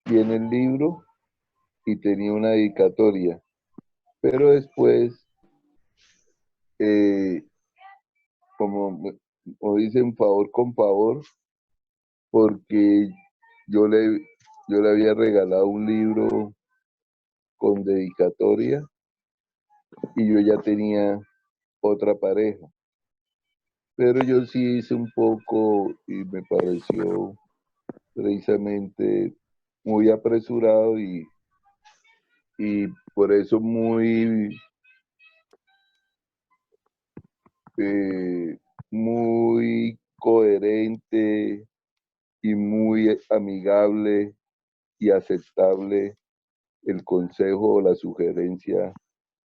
tiene el libro y tenía una dedicatoria. Pero después, como dicen, favor con favor, porque yo le había regalado un libro con dedicatoria y yo ya tenía otra pareja. Pero yo sí hice un poco y me pareció precisamente muy apresurado y por eso muy coherente y muy amigable y aceptable el consejo o la sugerencia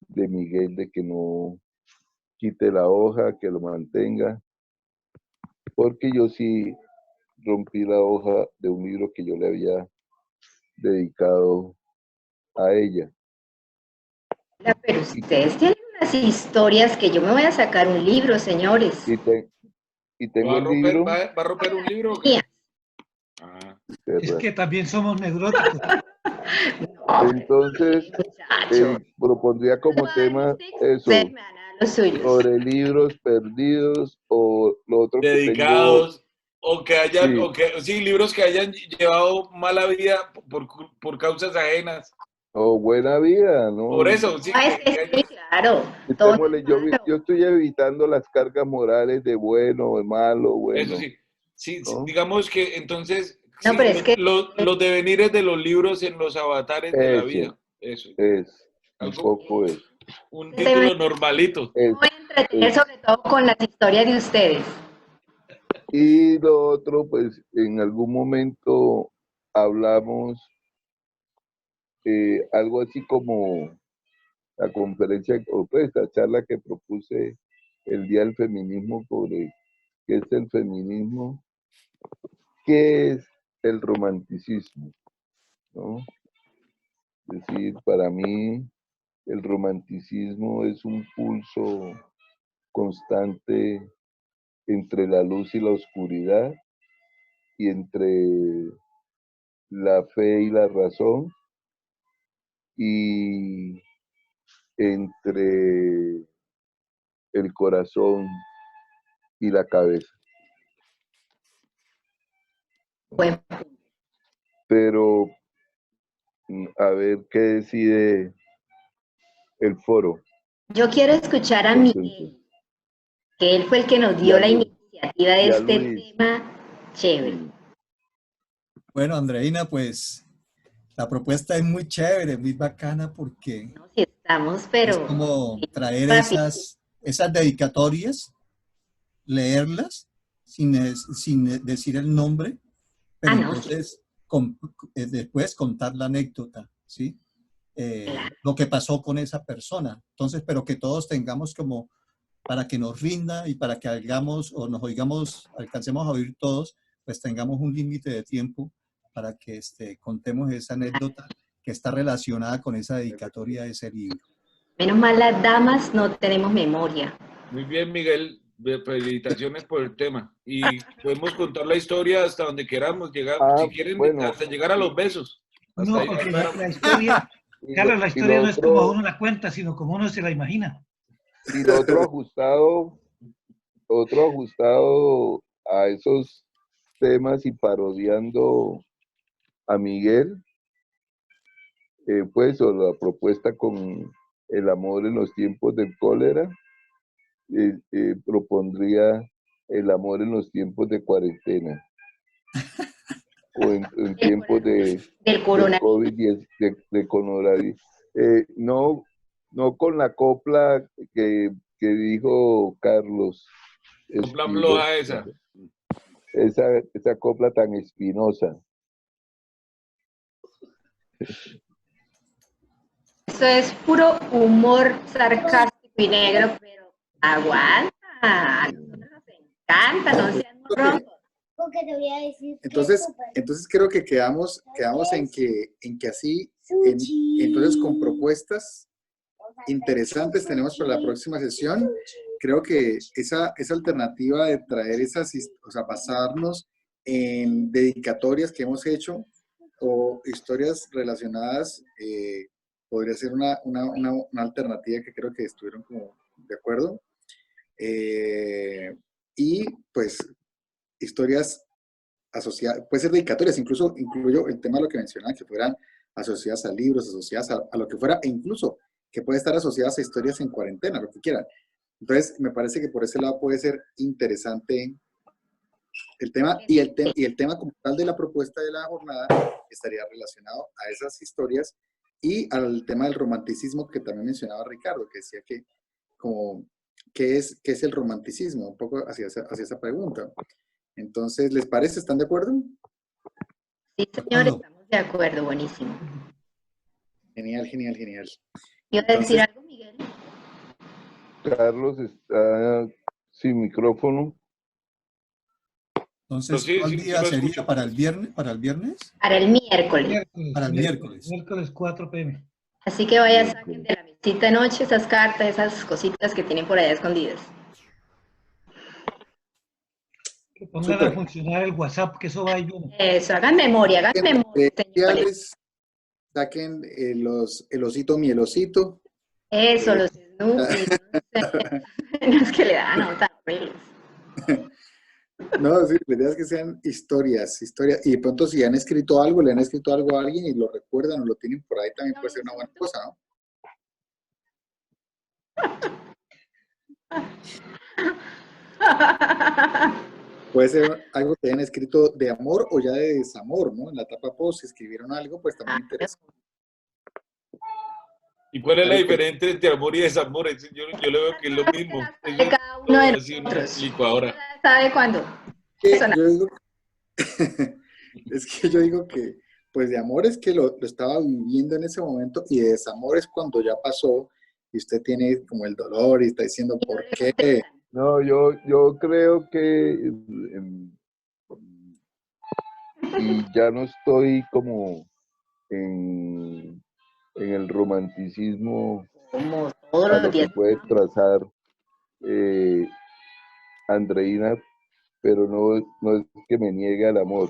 de Miguel de que no quite la hoja, que lo mantenga, porque yo sí rompí la hoja de un libro que yo le había dedicado a ella. Pero ustedes tienen unas historias que yo me voy a sacar un libro, señores. Y tengo el libro. ¿Va a romper un libro o qué? Ah. Es que también somos neuróticos. Entonces, propondría como tema eso, sobre libros perdidos o lo otro dedicados, que tengo. sí, libros que hayan llevado mala vida por causas ajenas. O buena vida, ¿no? Por eso, sí. Sí, claro. Yo estoy evitando las cargas morales de bueno o de malo, bueno. Eso sí. Sí, ¿no? Digamos que entonces, No, sí, pero es que los devenires de los libros en los avatares de la vida. Eso. Es, un poco es. Un título normalito. Me voy a entretener sobre todo con las historias de ustedes. Y lo otro, pues en algún momento hablamos algo así como la conferencia, o pues la charla que propuse el Día del Feminismo sobre qué es el feminismo, qué es el romanticismo, ¿no? Es decir, para mí el romanticismo es un pulso constante entre la luz y la oscuridad, y entre la fe y la razón, y entre el corazón y la cabeza. Bueno, Pero a ver qué decide el foro. yo quiero escuchar a Miguel, que él fue el que nos dio la iniciativa de este tema chévere. Bueno, Andreina, pues la propuesta es muy chévere, muy bacana, porque No, si estamos, pero es como traer rápido. esas dedicatorias, leerlas sin decir el nombre, pero No, entonces después contar la anécdota, ¿sí? Lo que pasó con esa persona. Entonces, pero que todos tengamos como, para que nos rinda y para que hagamos o nos oigamos, alcancemos a oír todos, pues tengamos un límite de tiempo para que contemos esa anécdota que está relacionada con esa dedicatoria de ese libro. Menos mal las damas no tenemos memoria. Muy bien, Miguel. Felicitaciones por el tema. Y podemos contar la historia hasta donde queramos llegar. Si quieren, bueno, hasta llegar a los besos. Hasta No, ahí porque nos la historia, Carlos, la historia no es como uno la cuenta, sino como uno se la imagina. Y lo otro ajustado a esos temas y parodiando a Miguel, pues, o la propuesta con el amor en los tiempos del cólera, propondría el amor en los tiempos de cuarentena, o en tiempos de COVID-10, de coronavirus. No con la copla que dijo Carlos. Copla floja esa. Esa copla tan espinosa. Eso es puro humor sarcástico y negro, pero aguanta. A nosotros nos encanta, no sean morrongos. Porque te voy a decir Entonces creo que quedamos en que así, entonces con propuestas interesantes tenemos para la próxima sesión. Creo que esa alternativa de traer esas, o sea, basarnos en dedicatorias que hemos hecho o historias relacionadas, podría ser una alternativa que creo que estuvieron como de acuerdo. Y pues historias asociadas, puede ser dedicatorias, incluyo el tema de lo que mencionaba, que fueran asociadas a libros, asociadas a lo que fuera, e incluso que puede estar asociadas a historias en cuarentena, lo que quieran. Entonces, me parece que por ese lado puede ser interesante el tema, y el tema como tal de la propuesta de la jornada estaría relacionado a esas historias y al tema del romanticismo que también mencionaba Ricardo, que decía que como, ¿qué es el romanticismo? Un poco hacia esa pregunta. Entonces, ¿les parece? ¿Están de acuerdo? Sí, señor, estamos de acuerdo, buenísimo. Genial, genial, genial. ¿Quiero decir algo, Miguel? Carlos está sin micrófono. Entonces, ¿cuál día sería? ¿Para el viernes? ¿Para el viernes? Para el miércoles. Para el miércoles. Miércoles 4 p.m. Así que vaya, saquen de la mesita de noche esas cartas, esas cositas que tienen por allá escondidas. Que pongan a funcionar el WhatsApp, que eso va y viene. Eso, hagan memoria, señores. Saquen el osito mielosito. Eso, los Snoopy, los que le dan nota horribles. No, sí, la idea es que sean historias, y de pronto si han escrito algo, le han escrito algo a alguien y lo recuerdan o lo tienen por ahí, también puede ser una buena cosa, ¿no? Puede ser algo que hayan escrito de amor o ya de desamor, ¿no? En la etapa post, si escribieron algo, pues también interesa. ¿Y cuál es la diferencia entre amor y desamor? Yo le veo que es lo mismo. De cada uno de nosotros. ¿Sabe cuándo? Yo digo, es que yo digo que Pues de amor es que lo estaba viviendo en ese momento y de desamor es cuando ya pasó y usted tiene como el dolor y está diciendo, Y no ¿por le qué? contestan. No, yo creo que y ya no estoy como en el romanticismo Como todos a los lo que días. puede trazar eh, Andreina, pero no es que me niegue al amor,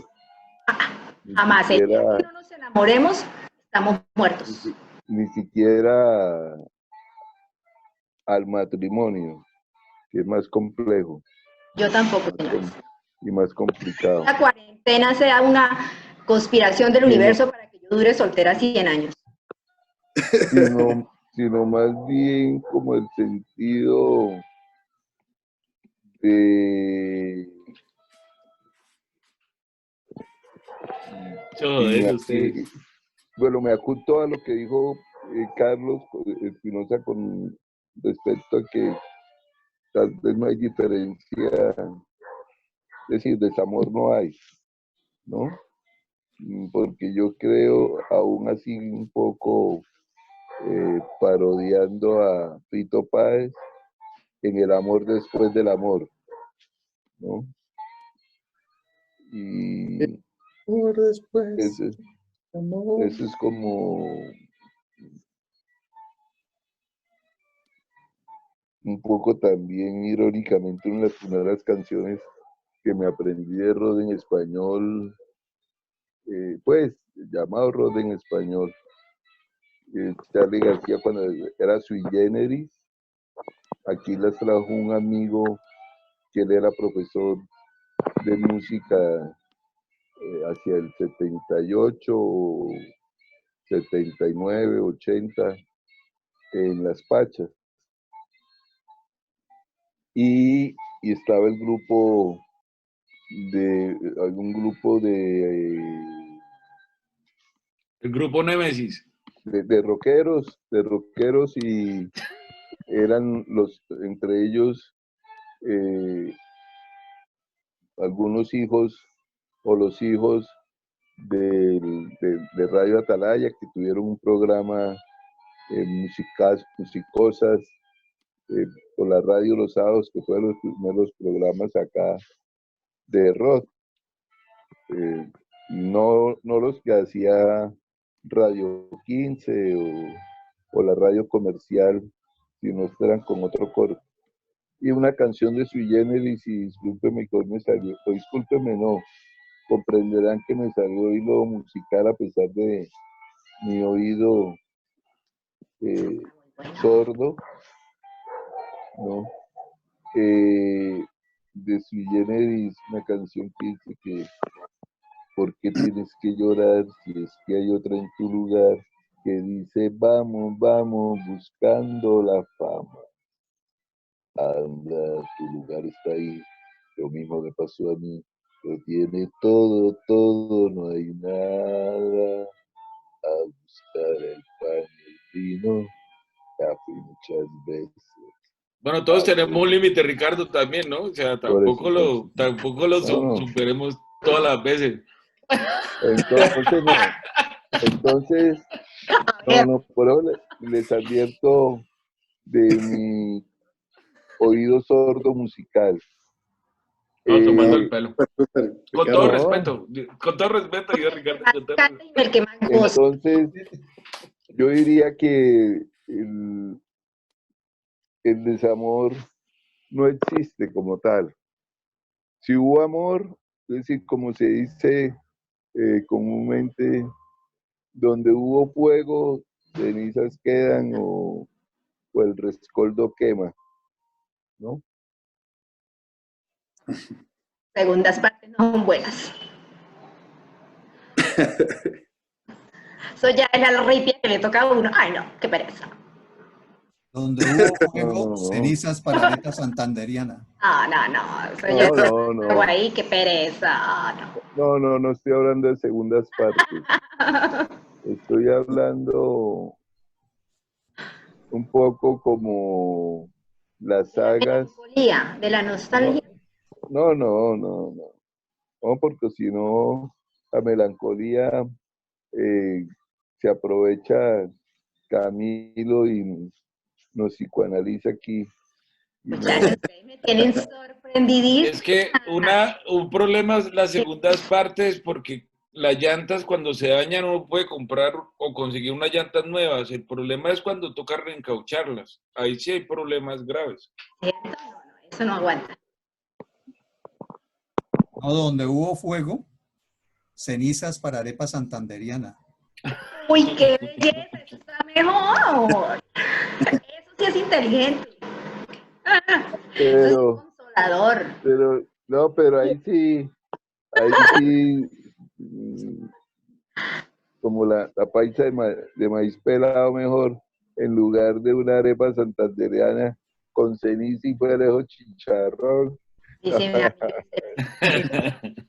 ni Jamás. El día que siquiera, no nos enamoremos, estamos ni, muertos. si- ni siquiera al matrimonio, que es más complejo Yo tampoco, más señores. com- y más complicado, La cuarentena sea una conspiración del sino, universo para que yo dure soltera 100 años. sino más bien como el sentido de, y Joder, ustedes. bueno, me apunto a lo que dijo Carlos Espinosa con respecto a que tal vez no hay diferencia, es decir, desamor no hay, ¿no? Porque yo creo, aún así un poco parodiando a Fito Páez, en el amor después del amor, ¿no? Y Por después, ese, amor. ese es como un poco también irónicamente una de las canciones que me aprendí de Rod en español, pues llamado Rod en español. Charly García cuando era sui generis, aquí las trajo un amigo que él era profesor de música hacia el 78, 79, 80 en Las Pachas. Y estaba el grupo de algún grupo El grupo Némesis. de rockeros y eran entre ellos eh, algunos hijos o los hijos de Radio Atalaya que tuvieron un programa musicosas por la radio los sábados, que fueron los primeros programas acá de rock. No los que hacía Radio 15 o la radio comercial, sino eran con otro coro. Y una canción de Sui Generis, y discúlpeme que hoy me salió, o discúlpeme no, comprenderán que me salió hilo musical a pesar de mi oído sordo, ¿no? De Sui Generis, una canción que dice que ¿por qué tienes que llorar si es que hay otra en tu lugar? Que dice, vamos, vamos, buscando la fama. Anda, tu lugar está ahí. Lo mismo me pasó a mí. Lo tiene todo, todo, no hay nada. A buscar el pan y el vino. Ya fui muchas veces. Bueno, todos tenemos un límite, Ricardo, también, ¿no? O sea, Por eso, tampoco lo no, no. superemos todas las veces. Entonces, no. Entonces, no, por eso les advierto de mi oído sordo musical. No, tomando No, el pelo. súper, súper, No, Con todo respeto, yo, Ricardo, con todo Canta y el que más goza. entonces yo diría que el desamor no existe como tal. Si hubo amor, es decir, como se dice comúnmente, donde hubo fuego, cenizas quedan o el rescoldo quema, ¿no? Segundas partes no son buenas. Eso ya es la ripia que le toca a uno. Ay, no, qué pereza. Donde hubo No, fuego, no, no. cenizas para Neta Santanderiana. Ah, no, no, eso ya No, no, algo no. ahí, qué pereza. Ah, No estoy hablando de segundas partes. no. Estoy hablando un poco como las De la sagas. melancolía, de la No, nostalgia. no, porque si no, la melancolía se aprovecha Camilo y nos psicoanaliza aquí. Muchachos, ustedes me tienen sorprendidísima. Es que un problema es las segundas partes porque las llantas cuando se dañan uno puede comprar o conseguir unas llantas nuevas. El problema es cuando toca reencaucharlas. Ahí sí hay problemas graves. ¿Cierto? No, eso no aguanta. No, donde hubo fuego, cenizas para arepa santanderiana. Uy, qué belleza, eso está mejor. Eso sí es inteligente. Eso es Pero, consolador. pero ahí sí, como la paisa de maíz pelado mejor, en lugar de una arepa santandereana con ceniza y fuerejo chicharrón. Dice mi amigo.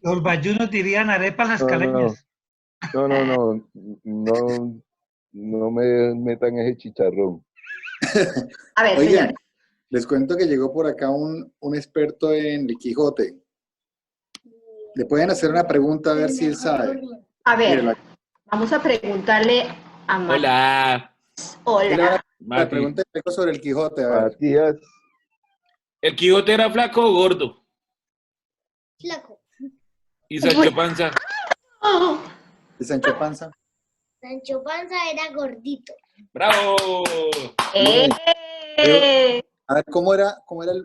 Los bayunos dirían arepas las caleñas. No me metan ese chicharrón. A ver, Oigan, señores. les cuento que llegó por acá un experto en el Quijote. Le pueden hacer una pregunta a ver si él sabe. A ver, Mire, vamos a preguntarle a Matías. Hola. Hola. la Mati. pregunta es sobre el Quijote. A ver. Matías, ¿El Quijote era flaco o gordo? Flaco. ¿Y Sancho Panza? Oh, ¿Y Sancho Panza? Sancho Panza era gordito. ¡Bravo! A ver, ¿cómo era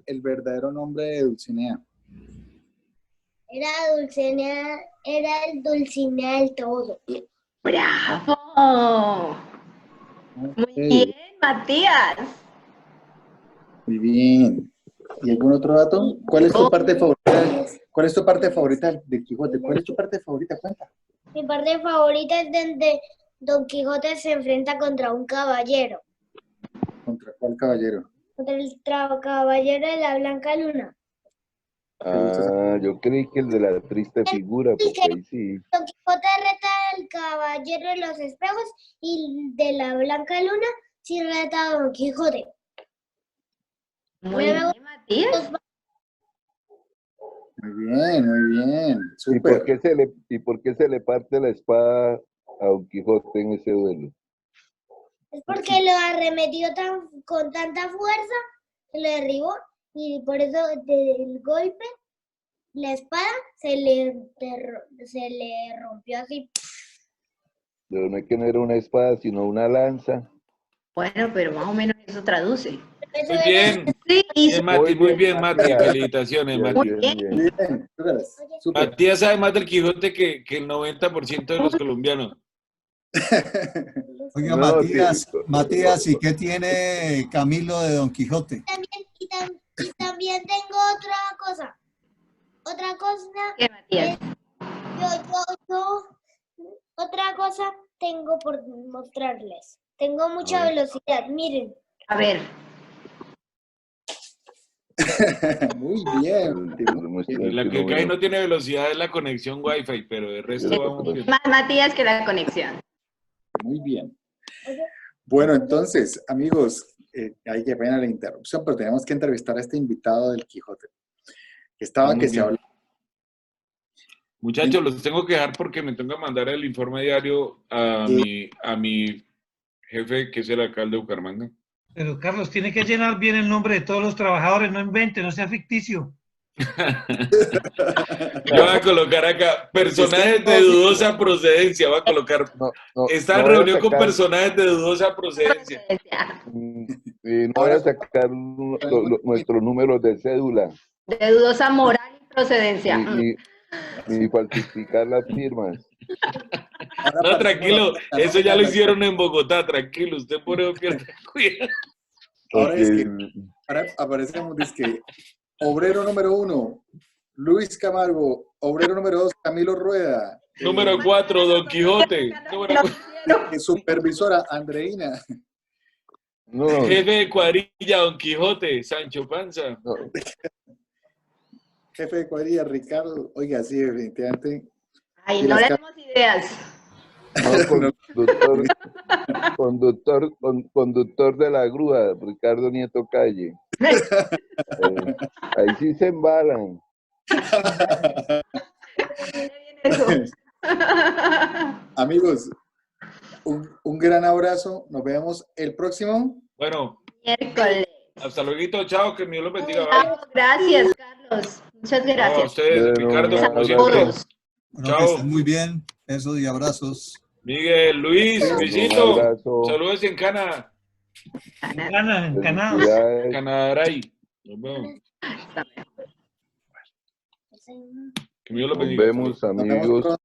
el verdadero nombre de Dulcinea? Era Dulcinea, era el Dulcinea del todo. ¡Bravo! Muy bien, Matías. Muy bien. ¿Y algún otro dato? ¿Cuál es tu parte favorita? ¿Cuál es tu parte favorita del Quijote? ¿Cuál es tu parte favorita? Cuenta. Mi parte favorita es donde Don Quijote se enfrenta contra un caballero. ¿Contra cuál caballero? Contra el caballero de la Blanca Luna. yo creí que el de la triste figura, porque ahí sí. Don Quijote reta al caballero de los espejos y de la Blanca Luna sí reta a Don Quijote. Muy bien, Matías. Muy bien, muy bien. ¿Y Súper. por qué se le parte la espada a Don Quijote en ese duelo? Es porque lo arremetió con tanta fuerza que lo derribó y por eso del golpe la espada se le rompió así. Pero no es que no era una espada, sino una lanza. Bueno, pero más o menos eso traduce. Eso Muy era- bien. Sí, Bien, Mati, muy bien, Mati. Matías. Felicitaciones, Bien, Mati. bien, bien. Bien, súper. Matías sabe más del Quijote que el 90% de los colombianos. Oiga, No, Matías, ¿y qué tiene Camilo de Don Quijote? Y también tengo otra cosa. Otra cosa, ¿Qué, Matías? otra cosa tengo por mostrarles. Tengo mucha A ver. velocidad, miren. A ver, Muy bien. Y la que cae no tiene velocidad es la conexión Wi-Fi, pero de resto vamos bien. más Matías que la conexión. Muy bien. Bueno, entonces, amigos, hay que pena la interrupción, pero tenemos que entrevistar a este invitado del Quijote. Estaba Muy que se bien. habla. Muchachos, los tengo que dejar porque me tengo que mandar el informe diario a mi jefe, que es el alcalde de Bucaramanga. Pero Carlos, tiene que llenar bien el nombre de todos los trabajadores, no invente, no sea ficticio. Yo voy a colocar acá personajes de dudosa procedencia. Voy a colocar. Está en reunión con personajes de dudosa procedencia. No voy a sacar nuestros números de cédula, De dudosa moral y procedencia. ni falsificar las firmas. No, tranquilo, eso ya lo hicieron en Bogotá, tranquilo, usted por eso pierde cuidado. Ahora es que Porque ahora aparecemos, dice que obrero número 1, Luis Camargo. Obrero número 2, Camilo Rueda. Número 4, Don Quijote. Supervisora, Andreina. no, Jefe de cuadrilla, Don Quijote, Sancho Panza. no, Jefe de cuadrilla, Ricardo. Oiga, sí, definitivamente. Ay, Y no las le demos ideas. conductor de la grúa, Ricardo Nieto Calle. Ahí sí se embalan. Eso. Amigos, Un gran abrazo. Nos vemos el próximo. Bueno, Miércoles. hasta luego, chao, que Dios los bendiga. Chao, gracias, Carlos. Muchas Chao a gracias. ustedes, Bueno, Ricardo, un como abrazo. siempre. Todos. Bueno, Chao. que estén muy bien. Besos y abrazos. Miguel, Luis, Bueno, un Luisito, abrazo. saludos en Canadá. Gana, en Canadá. Felicidades. Canadá. Nos vemos. Que Dios los Nos bendiga. vemos, Nos vemos amigos. pronto.